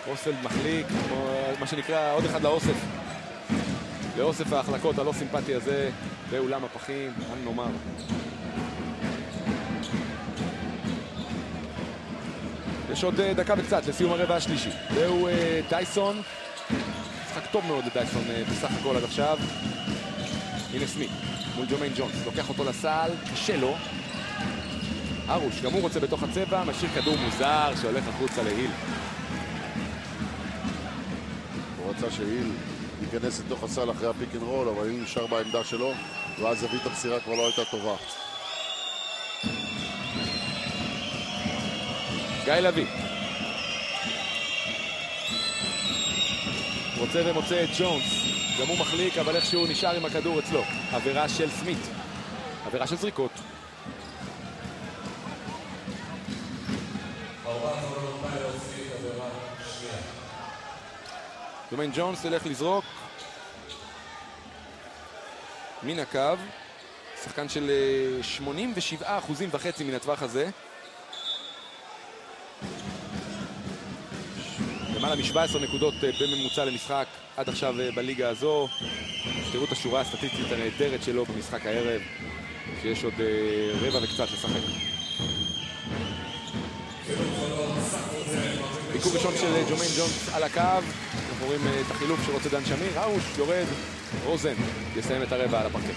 רוספלד מחליק, מה שנקרא עוד אחד לאוסף. לאוסף ההחלקות הלא סימפטי הזה באולם הפחים, אני נאמר. יש עוד דקה וקצת לסיום הרבע השלישי. זהו דייסון. משחק טוב מאוד לדייסון בסך הכל עד עכשיו. הנה סמית מול ג'ומיין ג'ונס, לוקח אותו לסל, קשה לו. ארוש, גם הוא רוצה בתוך הצבע, משאיר כדור מוזר שהולך החוצה להיל. הוא רצה שהיל ייכנס לתוך הסל אחרי הפיק אנד רול, אבל היל נשאר בעמדה שלו, ואז זווית המסירה כבר לא הייתה טובה. גיא לוי רוצה ומוצא את ג'ונס, גם הוא מחליק, אבל איכשהו נשאר עם הכדור אצלו. עבירה של סמית, עבירה של זריקות. ג'ומיין ג'ונס ילך לזרוק מן הקו, שחקן של 87.5% מן הטווח הזה. למעלה מ-17 נקודות בממוצע למשחק עד עכשיו בליגה הזו. תראו את השורה הסטטיסטית הנהדרת שלו במשחק הערב, שיש עוד רבע וקצת לשחק. ביקור ראשון של ג'ומיין ג'ונס על הקו. אנחנו רואים את החילוף שרוצה דן שמיר. ארוש יורד, רוזן יסיים את הרבע על הפרקט.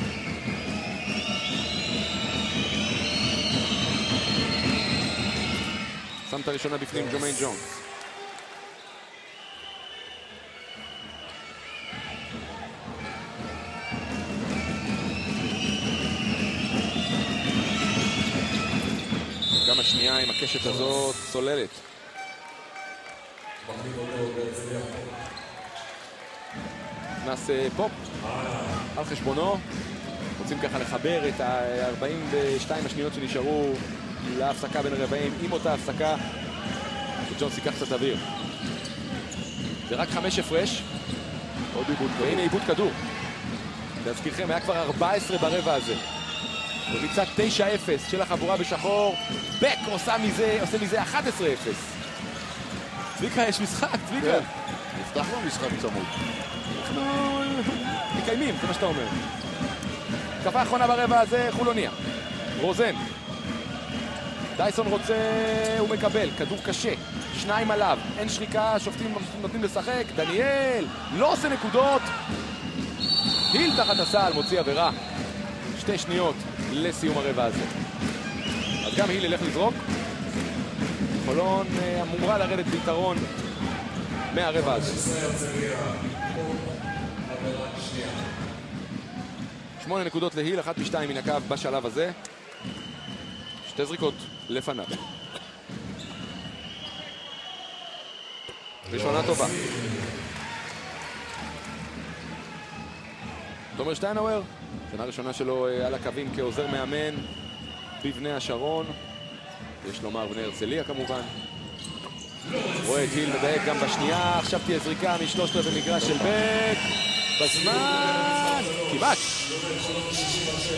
שם את הראשונה בפנים ג'ומיין ג'ונס. גם השנייה עם הקשת הזאת צוללת. נכנס פופ על חשבונו. רוצים ככה לחבר את ה-42 השניות שנשארו להפסקה בין הרבעים עם אותה הפסקה. וג'ונס ייקח קצת אוויר. זה רק 5 הפרש. והנה עיבוד כדור. להזכירכם, היה כבר 14 ברבע הזה. בריצה 9-0 של החבורה בשחור. בק עושה מזה 11-0. צביקה, יש משחק, צביקה. נפתח לו משחק צמוד. אנחנו מקיימים, זה מה שאתה אומר. קפה אחרונה ברבע הזה, חולוניה. רוזן. דייסון רוצה, הוא מקבל, כדור קשה. 2 עליו, אין שריקה, שופטים נותנים לשחק. דניאל, לא עושה נקודות. היל תחת הסל, מוציא עבירה. 2 שניות לסיום הרבע הזה. אז גם היל ילך לזרוק. חולון אמורה לרדת ביתרון מהרבע הזה. 8 נקודות להיל, 1 מ-2 מן הקו בשלב הזה. 2 זריקות לפניו. ראשונה טובה. תומר שטיינאוור, שנה ראשונה שלו על הקווים כעוזר מאמן בבני השרון. יש לומר בני הרצליה כמובן. רואה את היל מדייק גם בשנייה. עכשיו תהיה זריקה מ3 במגרש של בק. בזמן כמעט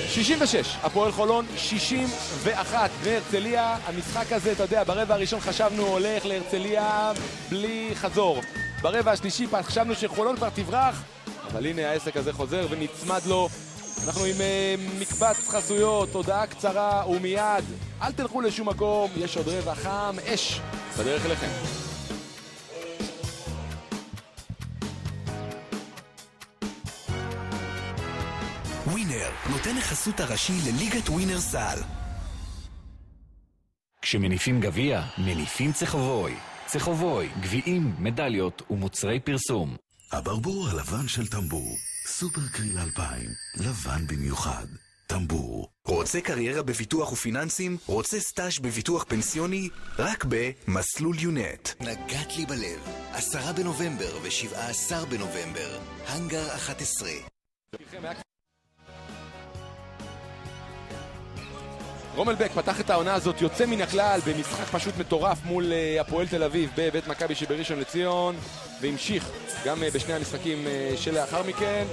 66, הפועל חולון 61 והרצליה. המשחק הזה, אתה יודע, ברבע הראשון חשבנו הולך להרצליה בלי חזור. ברבע השלישי חשבנו שחולון כבר תברח, אבל הנה העסק הזה חוזר ונצמד לו. אנחנו עם מקבץ חסויות, הודעה קצרה ומיד אל תלכו לשום מקום, יש עוד רבע חם, אש בדרך אליכם. ווינר נותן החסות הראשי לליגת ווינר סל. כשמניפים גביע, מניפים צחובוי. צחובוי, גביעים, מדליות ומוצרי פרסום. הברבור הלבן של טמבור, סופר קריל 2000, לבן במיוחד. טמבור. רוצה קריירה בביטוח ופיננסים? רוצה סטאז' בביטוח פנסיוני? רק במסלול יונט. נגעת לי בלב, 10 בנובמבר ו17 בנובמבר, הנגר 11. רומל בק פתח את העונה הזאת יוצא מן הכלל במשחק פשוט מטורף מול הפועל תל אביב בבית מכבי שבראשון לציון, והמשיך גם בשני המשחקים שלאחר מכן.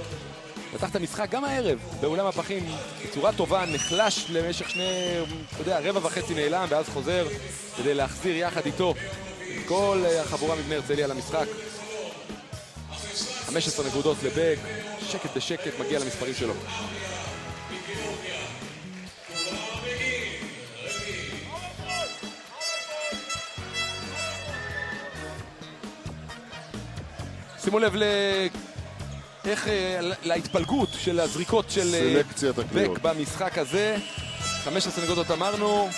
פתח את המשחק גם הערב באולם הפחים בצורה טובה, נחלש למשך רבע וחצי נעלם, ואז חוזר כדי להחזיר יחד איתו את כל החבורה מבני הרצליה למשחק. 15 נקודות לבק, שקט בשקט מגיע למספרים שלו. שימו לב להתפלגות של הזריקות של בק במשחק הזה. 15 נקודות אמרנו,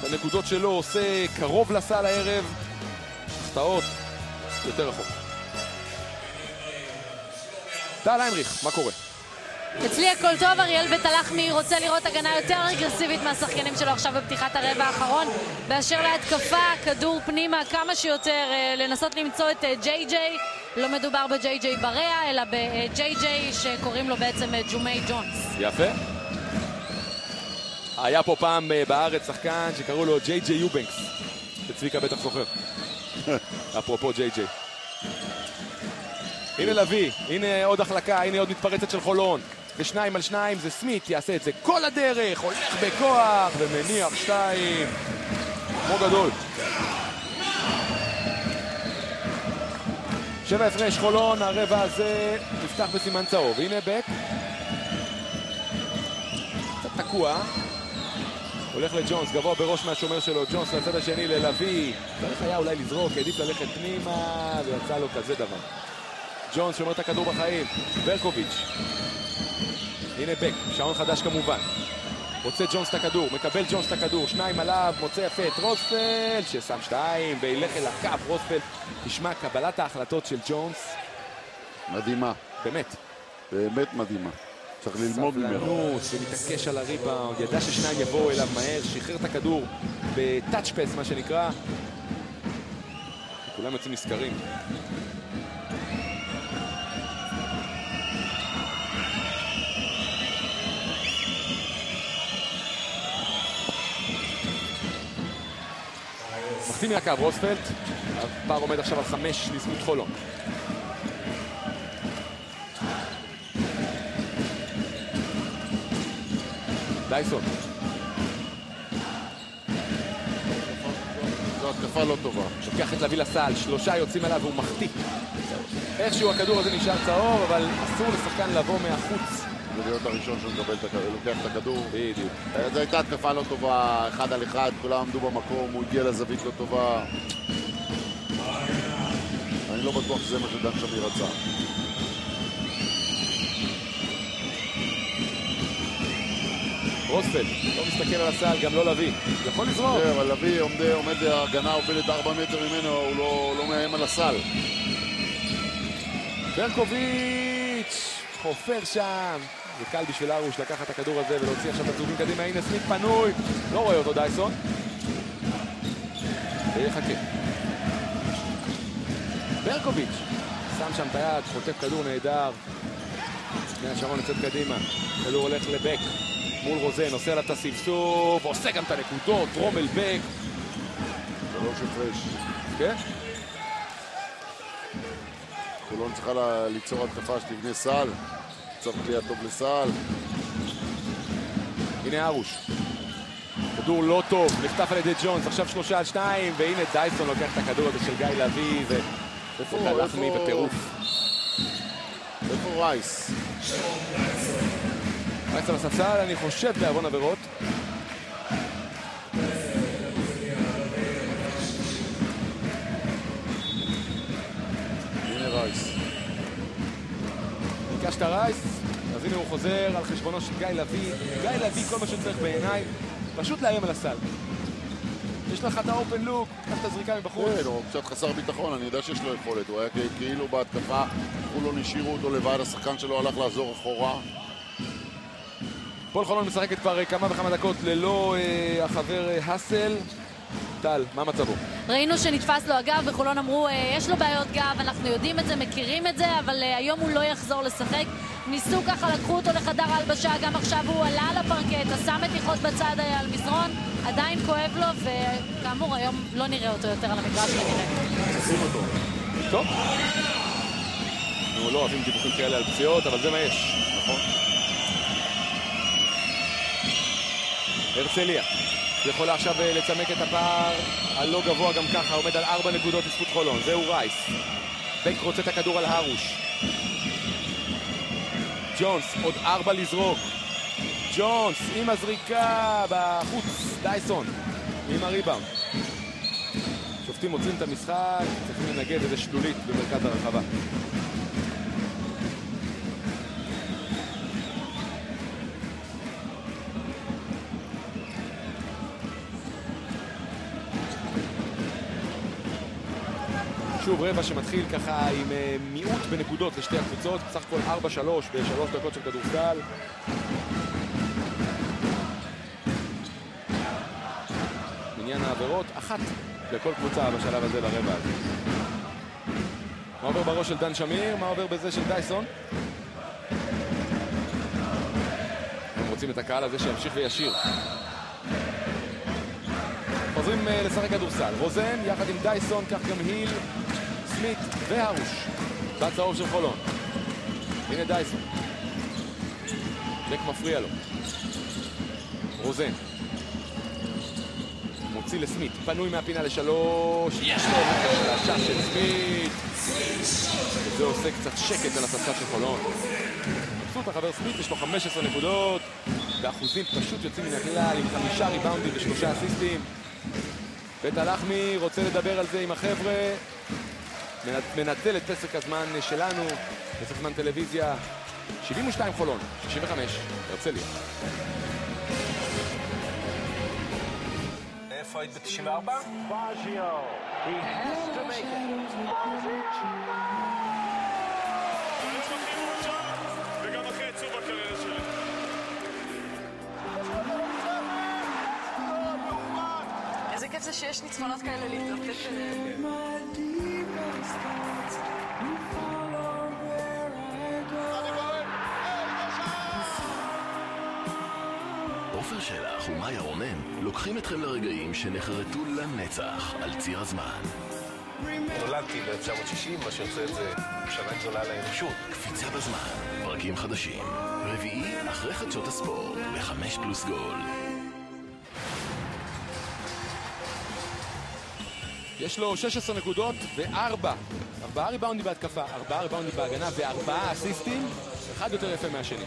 הנקודות שלו עושה קרוב לסל הערב, החטאות יותר רחוק. טל היינריך, מה קורה? אצלי הכל טוב, אריאל בית הלחמי רוצה לראות הגנה יותר אגרסיבית מהשחקנים שלו עכשיו בפתיחת הרבע האחרון. באשר להתקפה, כדור פנימה כמה שיותר, לנסות למצוא את ג'יי ג'יי. לא מדובר בג'יי ג'יי בריאה, אלא בג'יי ג'יי שקוראים לו בעצם ג'ומי ג'ונס. יפה. היה פה פעם בארץ שחקן שקראו לו ג'יי ג'יי יובנקס. צביקה בטח זוכר. אפרופו ג'יי ג'יי. הנה לוי, הנה עוד החלקה, הנה עוד מתפרצת של חולון. ו2 על 2 זה סמית, יעשה את זה כל הדרך, הולך בכוח ומניח 2. כמו גדול. 7 הפרש חולון, הרבע הזה נפתח בסימן צהוב. הנה בק. קצת תקוע. הולך לג'ונס, גבוה בראש מהשומר שלו. ג'ונס לצד השני ללוי. צריך היה אולי לזרוק, העדיף ללכת פנימה, ויצא לו כזה דבר. ג'ונס שומר את הכדור בחיים. ברקוביץ'. הנה בק, שעון חדש כמובן. מוצא ג'ונס את הכדור, מקבל ג'ונס את הכדור, 2 עליו, מוצא יפה את רוספלד, ששם 2 וילך אל הקו. רוספלד, תשמע, קבלת ההחלטות של ג'ונס מדהימה. באמת. באמת מדהימה. צריך ללמוד ממנו. סבלנות, ומתעקש על הריבאונד, ידע ששניים יבואו אליו מהר, שחרר את הכדור בטאץ' פס מה שנקרא. כולם יוצאים נזכרים. מחטיא מהקו רוספלד, הפער עומד עכשיו על 5 לזכות חולון. דייסון. זו התקפה לא טובה. שוקח את לוי לסל, 3 יוצאים עליו והוא מחטיא. איכשהו הכדור הזה נשאר צהוב, אבל אסור לשחקן לבוא מהחוץ. ולהיות הראשון שלוקח את הכדור. בדיוק. זו הייתה התקפה לא טובה, 1 על 1, כולם עמדו במקום, הוא הגיע לזווית לא טובה. אני לא בטוח שזה מה שדן שמיר רצה. רוספלד, לא מסתכל על הסל, גם לא לוי. יכול לזרוק. כן, אבל לוי עומד ההגנה, עובדת 4 מטר ממנו, הוא לא מאיים על הסל. ברקוביץ' חופר שם. זה קל בשביל ארוש לקחת את הכדור הזה ולהוציא עכשיו את הצהובים קדימה. הנה סמית פנוי. לא רואה אותו דייסון. ויחכה. ברקוביץ' שם שם את היד, חוטף כדור נהדר. בני השרון יוצאת קדימה. כדור הולך לבק. מול רוזן, עושה לה את הסבסוב, עושה גם את הנקודות, רומל בק. 3 הפרש. כן? חולון צריכה ליצור התקפה שתבנה סל. צריך להיות טוב לסל. הנה ארוש. כדור לא טוב, נחטף על ידי ג'ונס, עכשיו 3 על 2, והנה דייסון לוקח את הכדור הזה של גיא לוי, וקלחמי בטירוף. איפה רייס? רייס על הספסל, אני חושב בעוון עבירות. הנה רייס. ביקשת רייס, אז הנה הוא חוזר על חשבונו של גיא לוי. גיא לוי, כל מה שצריך בעיניי, פשוט לאיים על הסל. יש לך את האופן לוק, קח את הזריקה מבחוץ. כן, הוא קצת חסר ביטחון, אני יודע שיש לו יכולת. הוא היה כאילו בהתקפה, כולו נשאירו אותו לבד, השחקן שלו הלך לעזור אחורה. פועל חולון משחקת כבר כמה וכמה דקות ללא החבר הסל. טל, מה מצבו? ראינו שנתפס לו הגב, וחולון אמרו, יש לו בעיות גב, אנחנו יודעים את זה, מכירים את זה, אבל היום הוא לא יחזור לשחק. ניסו ככה, לקחו אותו לחדר ההלבשה, גם עכשיו הוא עלה על הפרקט, עשה מתיחות בצד על מזרון, עדיין כואב לו, וכאמור, היום לא נראה אותו יותר על המגרש כנראה. צריכים אותו. טוב. אנחנו לא אוהבים דיווחים כאלה על פציעות, אבל זה מה יש, נכון? הרצליה. יכולה עכשיו לצמק את הפער הלא גבוה גם ככה, עומד על 4 נקודות לזכות חולון. זהו רייס. בק רוצה את הכדור על הרוש. ג'ונס, עוד 4 לזרוק. ג'ונס עם הזריקה בחוץ. דייסון עם הריבאונד. שופטים מוצאים את המשחק, צריכים לנגד איזה שלולית במרכז הרחבה. שוב רבע שמתחיל ככה עם מיעוט בנקודות לשתי הקבוצות, בסך הכל 4-3 ב3 דקות של כדורסל. מניין העבירות, 1 לכל קבוצה בשלב הזה לרבע הזה. מה עובר בראש של דן שמיר? מה עובר בזה של דייסון? הם רוצים את הקהל הזה שימשיך וישיר. חוזרים לשחק כדורסל. רוזן יחד עם דייסון, כך גם היל, סמית והרוש בצהוב של חולון. הנה דייסון. בק מפריע לו. רוזן. מוציא לסמית. פנוי מהפינה ל3. יש לו השעה של סמית. וזה עושה קצת שקט על הספסל של חולון. מבסוט החבר סמית, יש לו 15 נקודות. באחוזים פשוט יוצאים מן הכלל עם 5 ריבאונדים ו3 אסיסטים. בית הלחמי רוצה לדבר על זה עם החבר'ה. מנצל את פסק הזמן שלנו, פסק זמן טלוויזיה. 72 חולון, 65 הרצליה. איפה היית ב-94? וגם אחרי עצוב הקריירה שלי. איזה כיף זה שיש ניצחונות כאלה להתלבטש עליהם. עופר שלח ומאיה רונן לוקחים אתכם לרגעים שנחרטו לנצח על ציר הזמן. נולדתי ב-1960, מה שעושה את זה שנה גדולה לאנושות. קפיצה בזמן, פרקים חדשים. רביעי אחרי חדשות הספורט, ב5+ גול. יש לו 16 נקודות ו4 ריבאונדים בהתקפה, 4 ריבאונדים בהגנה ו4 אסיסטים, אחד יותר יפה מהשני.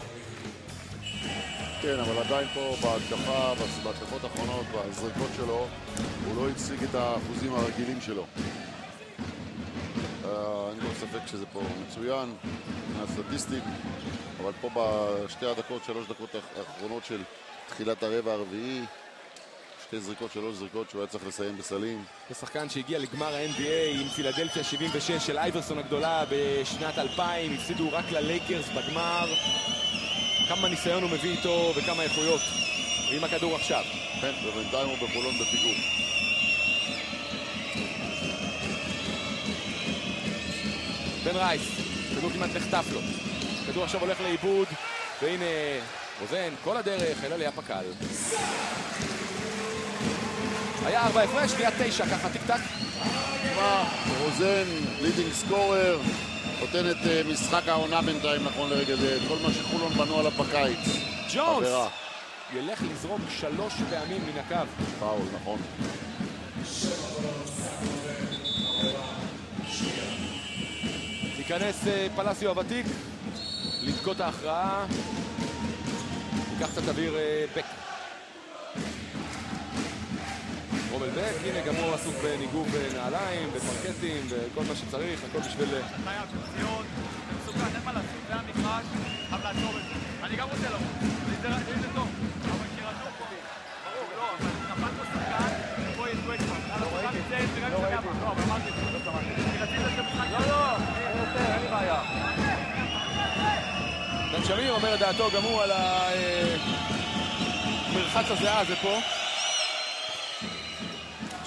כן, אבל עדיין פה בהתקפה, בהתקפות האחרונות, בזריקות שלו, הוא לא הציג את האחוזים הרגילים שלו. אני לא ספק שזה פה מצוין, מהסטטיסטים, אבל פה בשתי הדקות, 3 דקות האחרונות של תחילת הרבע הרביעי, 2 זריקות, 3 זריקות שהוא היה צריך לסיים בסלים. זה שחקן שהגיע לגמר ה-NBA עם פילדלפיה 76 של אייברסון הגדולה בשנת 2000, הפסידו רק ללייקרס בגמר. כמה ניסיון הוא מביא איתו וכמה איכויות. ועם הכדור עכשיו. כן, ובינתיים הוא בחולון בפיגור. בן רייס, כדור כמעט נחטף לו. כדור עכשיו הולך לאיבוד, והנה רוזן, כל הדרך, אלא ליד פקל. היה 4 הפרש, נהיה 9, ככה טיק טק. רוזן, לידינג סקורר, נותן את משחק העונה בינתיים נכון לרגע זה, כל מה שחולון בנו עליו בקיץ. ג'ונס ילך לזרוק 3 פעמים מן הקו. פאול, נכון. תיכנס פלסיו הוותיק, לדקות ההכרעה, ייקח קצת אוויר בק. רומל בק, הנה גם הוא עסוק בניגוב נעליים, בפרקטים וכל מה שצריך, הכל בשביל... חייב של ציון, מסוכן, אין מה לעשות, זה המגרש, חייב לעצור את זה. אני גם רוצה לראות, זה טוב, אבל שירשו פה. ברור, לא, אבל נפל פה שחקן, פה יש דואקמן. לא ראיתי, לא, אבל אמרתי את זה, לא שמעתי. אני רציתי לשם משחק. לא, אני יותר, אין לי בעיה. דן שמיר אומר את דעתו גם הוא על המרחץ הזהה הזה פה.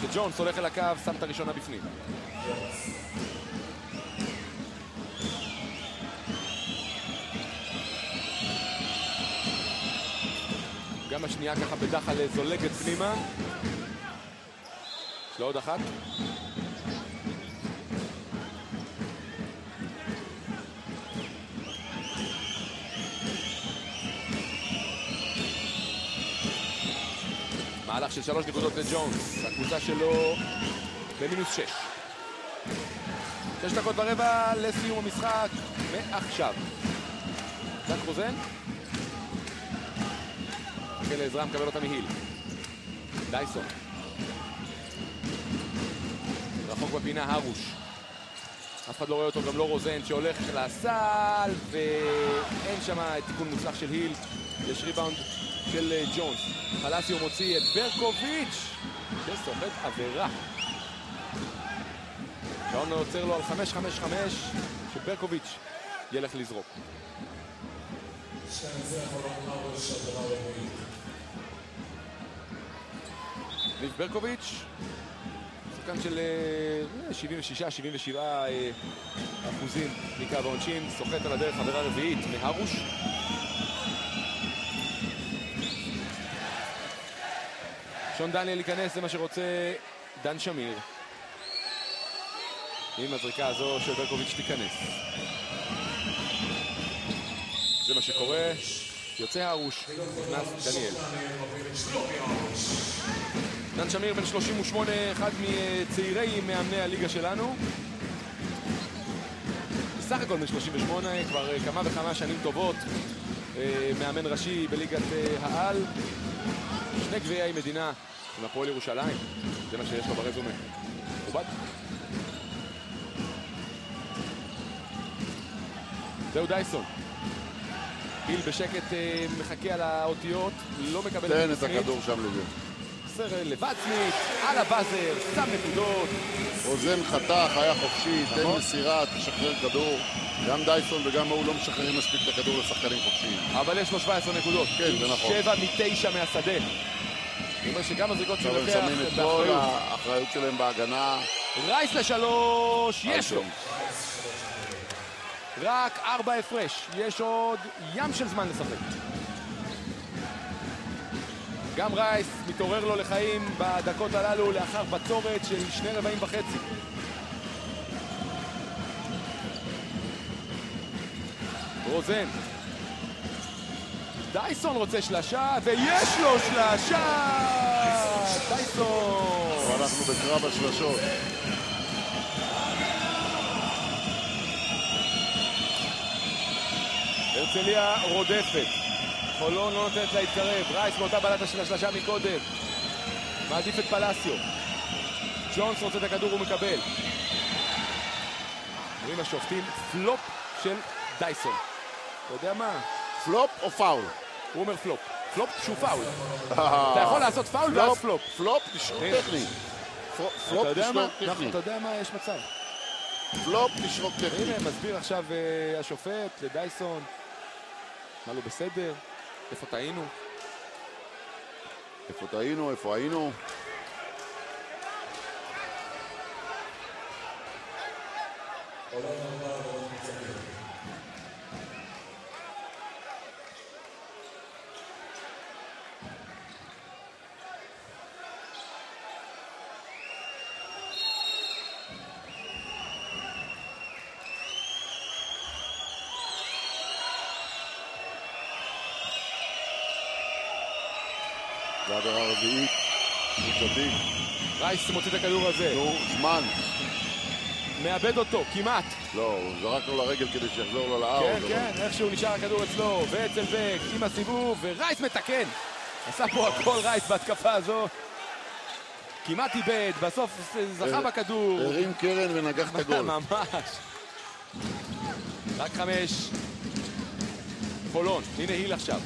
שג'ונס הולך אל הקו, שם את הראשונה בפנים. גם השנייה ככה בדחל זולגת פנימה. יש לו עוד אחת. מהלך של 3 נקודות לג'ונס, הקבוצה שלו במינוס 6. 6 דקות ורבע לסיום המשחק מעכשיו. זק רוזן. מחכה לעזרה, מקבל אותה מהיל. דייסון. רחוק בפינה הרוש. אף אחד לא רואה אותו, גם לא רוזן שהולך לסל, ואין שם תיקון מוצלח של היל. יש ריבאונד של ג'ונס. פלסיו מוציא את ברקוביץ' שסוחט עבירה. שעון עוצר לו על 5-5-5 שברקוביץ' ילך לזרוק. ניב ברקוביץ' שחקן של 76-77% מקו העונשין, סוחט על הדרך עבירה רביעית מהרוש. שון דניאל ייכנס, זה מה שרוצה דן שמיר. עם הזריקה הזו של ברקוביץ' תיכנס. זה מה שקורה. יוצא הרוש, נכנס דניאל. דן שמיר בן 38, אחד מצעירי מאמני הליגה שלנו. בסך הכל בן 38, כבר כמה וכמה שנים טובות. מאמן ראשי בליגת העל. 2 גביעי מדינה עם הפועל ירושלים. זה מה שיש לו ברזומה. מכובד. זהו דייסון. היל בשקט מחכה על האותיות, לא מקבל תן את הכדור שם לזה. סר לבצניק, על הבאזר, שם נקודות. רוזן חתך, היה חופשי, תן מסירה, תשחרר כדור. גם דייסון וגם הוא לא משחררים מספיק את הכדור לשחקנים חופשיים. אבל יש לו 17 נקודות. כן, זה נכון. 7 מ-9 מהשדה. זאת אומרת שגם הזריקות שהוא לוקח שמים את כל האחריות שלהם בהגנה. רייס ל3, יש לו. רק 4 הפרש, יש עוד ים של זמן לשחק. גם רייס מתעורר לו לחיים בדקות הללו לאחר בצורת של 2.5 רבעים. רוזן. דייסון רוצה שלשה, ויש לו שלשה! דייסון! אנחנו בקרב השלשות. הרצליה רודפת. חולון לא נותנת להתקרב. רייס באותה בלטה של השלשה מקודם. מעדיף את פלסיו. ג'ונס רוצה את הכדור ומקבל. אומרים השופטים, פלופ של דייסון. אתה יודע מה? פלופ או פאול? הוא אומר פלופ. פלופ שהוא פאול. אתה יכול לעשות פאול ואז פלופ. פלופ נשרוק טכני. פלופ נשרוק טכני. אתה יודע מה? יש מצב. פלופ נשרוק טכני. הנה, מסביר עכשיו השופט לדייסון. מה לא בסדר? איפה טעינו? איפה היינו? והדבר הרביעית, קבוצתי. רייס מוציא את הכדור הזה. נו, זמן. מאבד אותו, כמעט. לא, הוא זרק לו לרגל כדי שיחזור לו לאור. כן, איכשהו נשאר הכדור אצלו, ואצלבק עם הסיבוב, ורייס מתקן. עשה פה הכל רייס בהתקפה הזו. כמעט איבד, בסוף זכה בכדור. הרים קרן ונגח את הגול. ממש. רק 5. חולון, הנה היל עכשיו.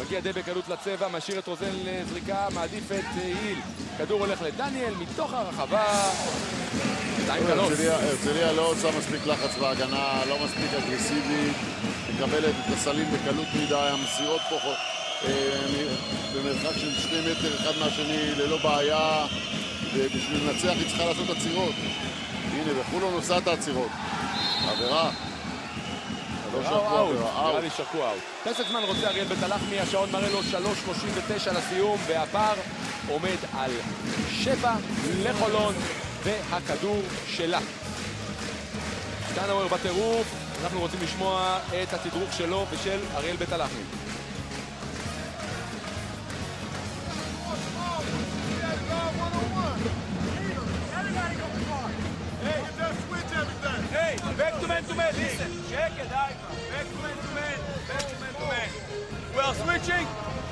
מגיע די בקלות לצבע, משאיר את רוזן לזריקה, מעדיף את היל. כדור הולך לדניאל מתוך הרחבה. הרצליה לא עושה מספיק לחץ בהגנה, לא מספיק אגרסיבית, מקבלת את הסלים בקלות מדי, המסירות פה במרחק של 2 מטר אחד מהשני ללא בעיה, ובשביל לנצח היא צריכה לעשות עצירות. הנה, בחולון עושה את העצירות. עבירה. נראה לי שקוע אאוט. פסק זמן רוצה אריאל בית הלחמי, השעון מראה לו 3:39 לסיום, והפער עומד על 7 לחולון, והכדור שלה. טאנאוור בטירוף, אנחנו רוצים לשמוע את התדרוך שלו ושל אריאל בית הלחמי. Back to man, listen. Check it, Ivan. Back to man. We are switching.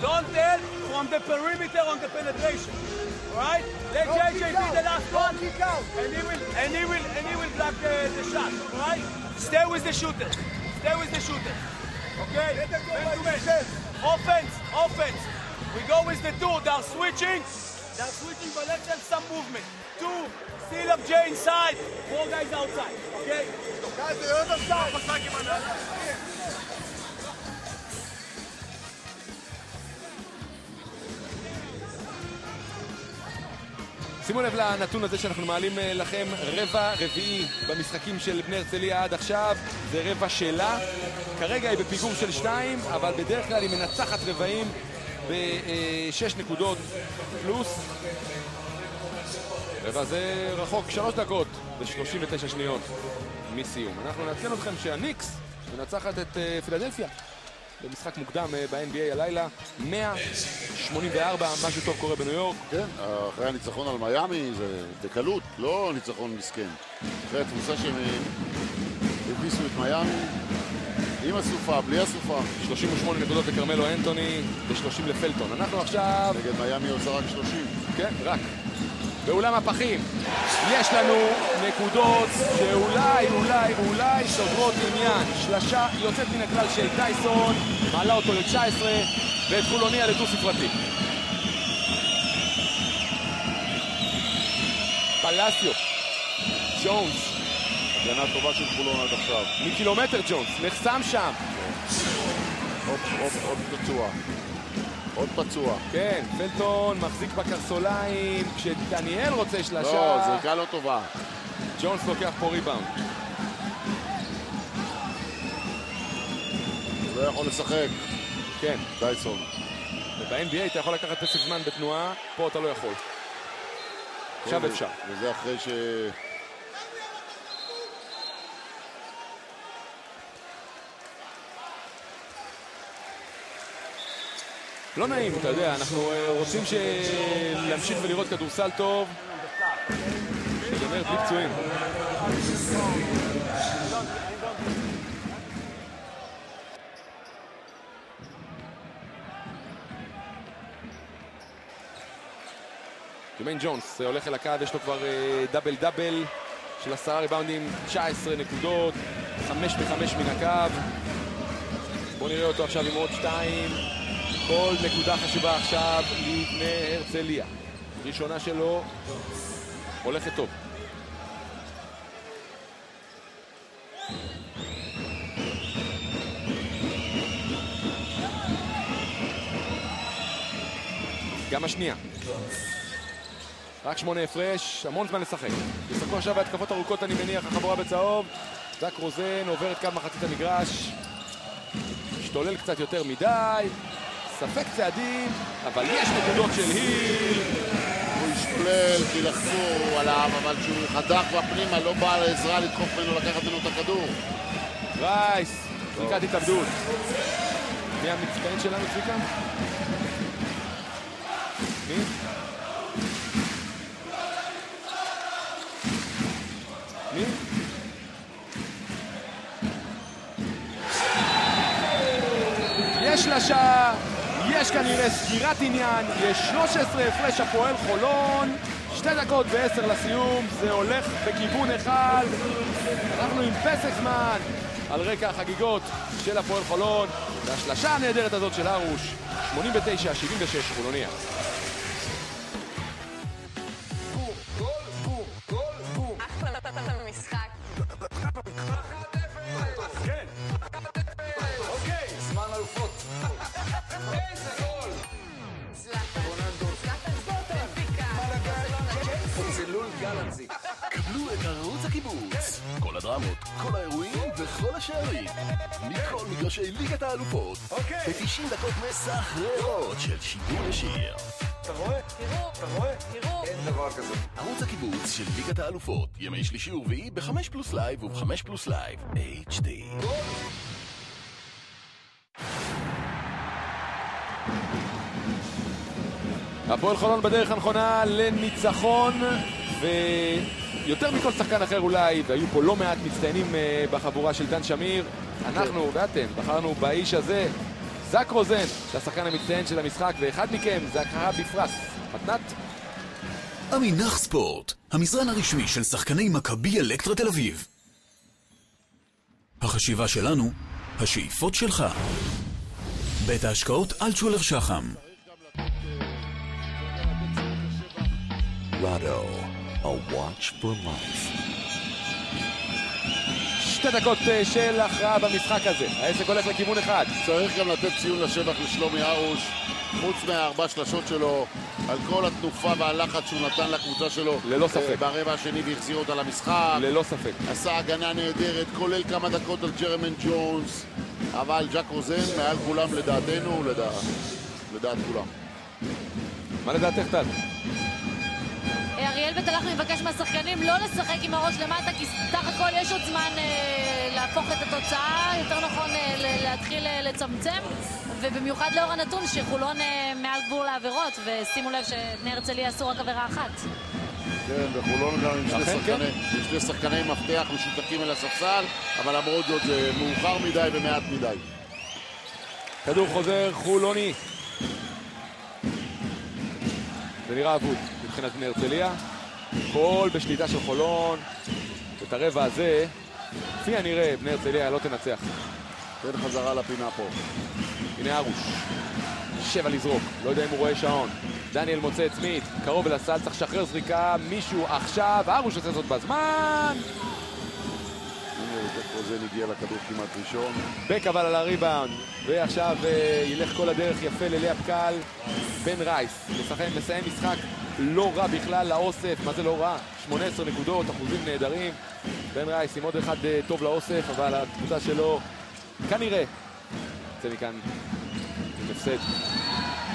Don't tell from the perimeter on the penetration. Alright? Let JJ be the last one. And he will block the shot. Alright? Stay with the shooter. Okay? Man to man. Offense. We go with the 2. They are switching, but let them some movement. 2. Seal up Jay inside, 4 guys outside, okay? Guys, the other side. שימו לב לנתון הזה שאנחנו מעלים לכם, רבע רביעי במשחקים של בני הרצליה עד עכשיו, זה רבע שלה. כרגע היא בפיגור של 2, אבל בדרך כלל היא מנצחת רבעים ב6 נקודות פלוס. רבע זה רחוק 3 דקות ו39 שניות מסיום. אנחנו נעדכן אתכם שהניקס מנצחת את פילדלפיה במשחק מוקדם ב-NBA הלילה, 184, משהו טוב קורה בניו יורק. כן, אחרי הניצחון על מיאמי זה בקלות, לא ניצחון מסכן. אחרי התבוסה שהם הביסו את מיאמי, עם הסופה, בלי הסופה. 38 נקודות לקרמלו אנטוני ו30 לפלטון. אנחנו עכשיו... נגד מיאמי עושה רק 30. כן, רק. באולם הפחים יש לנו נקודות שאולי סוגרות עניין. שלשה יוצאת מן הכלל של דייסון, מעלה אותו ל-19 ואת חולוניה לדו ספרתי. פלסיו, ג'ונס, הגנה טובה של חולון עד עכשיו. מקילומטר ג'ונס, נחסם שם. עוד פצוע. כן, פלטון מחזיק בקרסוליים, כשדניאל רוצה שלשה. לא, זריקה לא טובה. ג'ונס לוקח פה ריבאונד. לא יכול לשחק. כן. דייסון. וב-NBA אתה יכול לקחת פסק זמן בתנועה, פה אתה לא יכול. עכשיו אפשר. וזה אחרי ש... לא נעים, אתה יודע, אנחנו רוצים להמשיך ולראות כדורסל טוב. שגמר בלי פצועים. ג'מיין ג'ונס הולך אל הקו, יש לו כבר דאבל של 10 ריבאונדים, 19 נקודות, 5 ב-5 מן הקו. בואו נראה אותו עכשיו עם עוד 2. כל נקודה חשובה עכשיו לבני הרצליה. ראשונה שלו הולכת טוב. גם השנייה. רק 8 הפרש, המון זמן לשחק. ישחקו עכשיו בהתקפות ארוכות, אני מניח, החבורה בצהוב. זק רוזן עובר את קו מחצית המגרש. משתולל קצת יותר מדי. ספק צעדים, אבל יש נקודות של היל. הוא השתולל כי לחצו עליו, אבל כשהוא חדק בפנימה לא בא לעזרה לדחוף ממנו לקחת ממנו את הכדור. רייס, זריקת התאבדות. מי המצטיין שלנו, צביקה? מי? מי? יש שלשה, יש כנראה סגירת עניין, יש 13 הפרש הפועל חולון, 2 דקות ו10 לסיום, זה הולך בכיוון אחד. אנחנו עם פסק זמן על רקע החגיגות של הפועל חולון, והשלשה הנהדרת הזאת של ארוש, 89-76 חולוניה. קבלו את ערוץ הקיבוץ. כל הדרמות, כל האירועים וכל השערים. מכל מגרשי ליגת האלופות. ב-90 דקות מסחררות של שידור ישיר. אתה רואה? תראו. אין דבר כזה. ערוץ הקיבוץ של ליגת האלופות. ימי שלישי ורביעי ב-5 פלוס לייב וב-5 פלוס לייב. HD. הפועל חולון בדרך הנכונה לניצחון, ויותר מכל שחקן אחר אולי, והיו פה לא מעט מצטיינים בחבורה של דן שמיר. אנחנו ואתם בחרנו באיש הזה, זק רוזן, שהשחקן המצטיין של המשחק, ואחד מכם זכה בפרס מתנת עמינח ספורט, המזרן הרשמי של שחקני מכבי אלקטרה תל אביב. החשיבה שלנו, השאיפות שלך. בית ההשקעות אלטשולר שחם. Rado, a watch for life. 2 דקות של הכרעה במשחק הזה. העסק הולך לכיוון אחד. צריך גם לתת ציון לשבח לשלומי ארוש, חוץ מה4 שלשות שלו, על כל התנופה והלחץ שהוא נתן לקבוצה שלו. ללא ספק. ברבע השני והחזיר אותה למשחק. ללא ספק. עשה הגנה נהדרת, כולל כמה דקות על ג'רמן ג'ונס. אבל ג'ק רוזן מעל כולם לדעתנו, לדעת כולם. מה לדעתך טל? אריאל בית הלחמי מבקש מהשחקנים לא לשחק עם הראש למטה, כי סך הכל יש עוד זמן להפוך את התוצאה, יותר נכון להתחיל לצמצם, ובמיוחד לאור הנתון שחולון מעל גבול העבירות, ושימו לב שבני הרצליה עשו רק עבירה אחת. כן, וחולון גם עם שני שחקני מפתח משותקים אל הספסל, אבל למרות זאת זה מאוחר מדי ומעט מדי. כדור חוזר חולוני. זה נראה אבוד מבחינת בני הרצליה. כל בשליטה של חולון. את הרבע הזה, לפי הנראה, בני הרצליה לא תנצח. תן חזרה לפינה פה. הנה ארוש. 7 לזרוק. לא יודע אם הוא רואה שעון. דניאל מוצא את סמית. קרוב אל הסל, צריך לשחרר זריקה. מישהו עכשיו. ארוש עושה זאת בזמן. רוזן הגיע לכדור כמעט ראשון. בק אבל על הריבאונד, ועכשיו ילך כל הדרך יפה ללאה פקל. בן רייס מסיים משחק לא רע בכלל לאוסף. מה זה לא רע? 18 נקודות, אחוזים נהדרים. בן רייס עם עוד אחד טוב לאוסף, אבל הקבוצה שלו כנראה יוצא מכאן עם הפסד.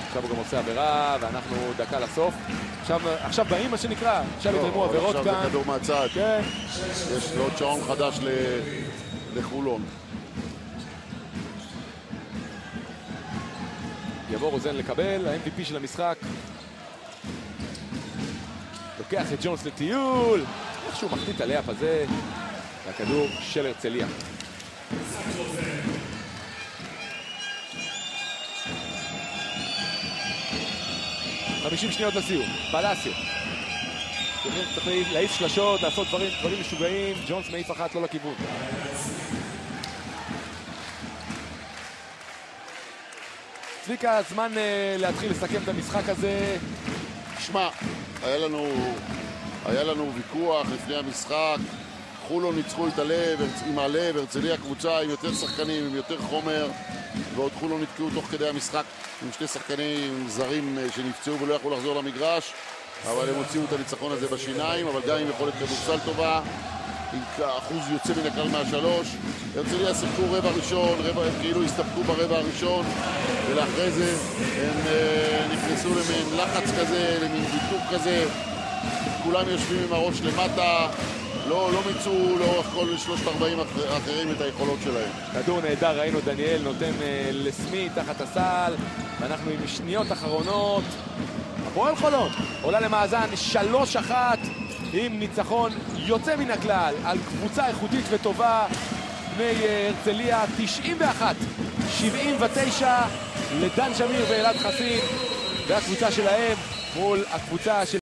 עכשיו הוא גם עושה עבירה, ואנחנו דקה לסוף. עכשיו באים מה שנקרא, עכשיו יתרמו עבירות כאן. עכשיו זה כדור מהצד. כן. יש לו עוד שעון חדש לחולון. יבוא רוזן לקבל, ה-MVP של המשחק. לוקח את ג'ונס לטיול, איכשהו מחטיא את הלאפ הזה, והכדור של הרצליה. חמישים שניות לסיום, פלאסיו. צריך להעיף שלשות, לעשות דברים משוגעים, ג'ונס מעיף אחת לא לכיוון. צביקה, הזמן להתחיל לסכם את המשחק הזה. שמע, היה לנו ויכוח לפני המשחק. חולון ניצחו עם הלב, הרצליה קבוצה עם יותר שחקנים, עם יותר חומר, ועוד חולון נתקעו תוך כדי המשחק עם שני שחקנים זרים שנפצעו ולא יכלו לחזור למגרש, אבל הם הוציאו את הניצחון הזה בשיניים, אבל גם עם יכולת כדורסל טובה, עם אחוז יוצא מן הכלל מהשלוש. הרצליה שיחקו רבע ראשון, הם כאילו הסתפקו ברבע הראשון, ולאחרי זה הם נכנסו למין לחץ כזה, למין ביטוק כזה, כולם יושבים עם הראש למטה, לא מיצו לאורך כל 340 האחרים את היכולות שלהם. כדור נהדר, ראינו דניאל נותן לסמי תחת הסל, ואנחנו עם שניות אחרונות. הפועל חולון עולה למאזן 3-1 עם ניצחון יוצא מן הכלל על קבוצה איכותית וטובה בני הרצליה. 91-79 לדן שמיר ואלעד חסין והקבוצה שלהם מול הקבוצה של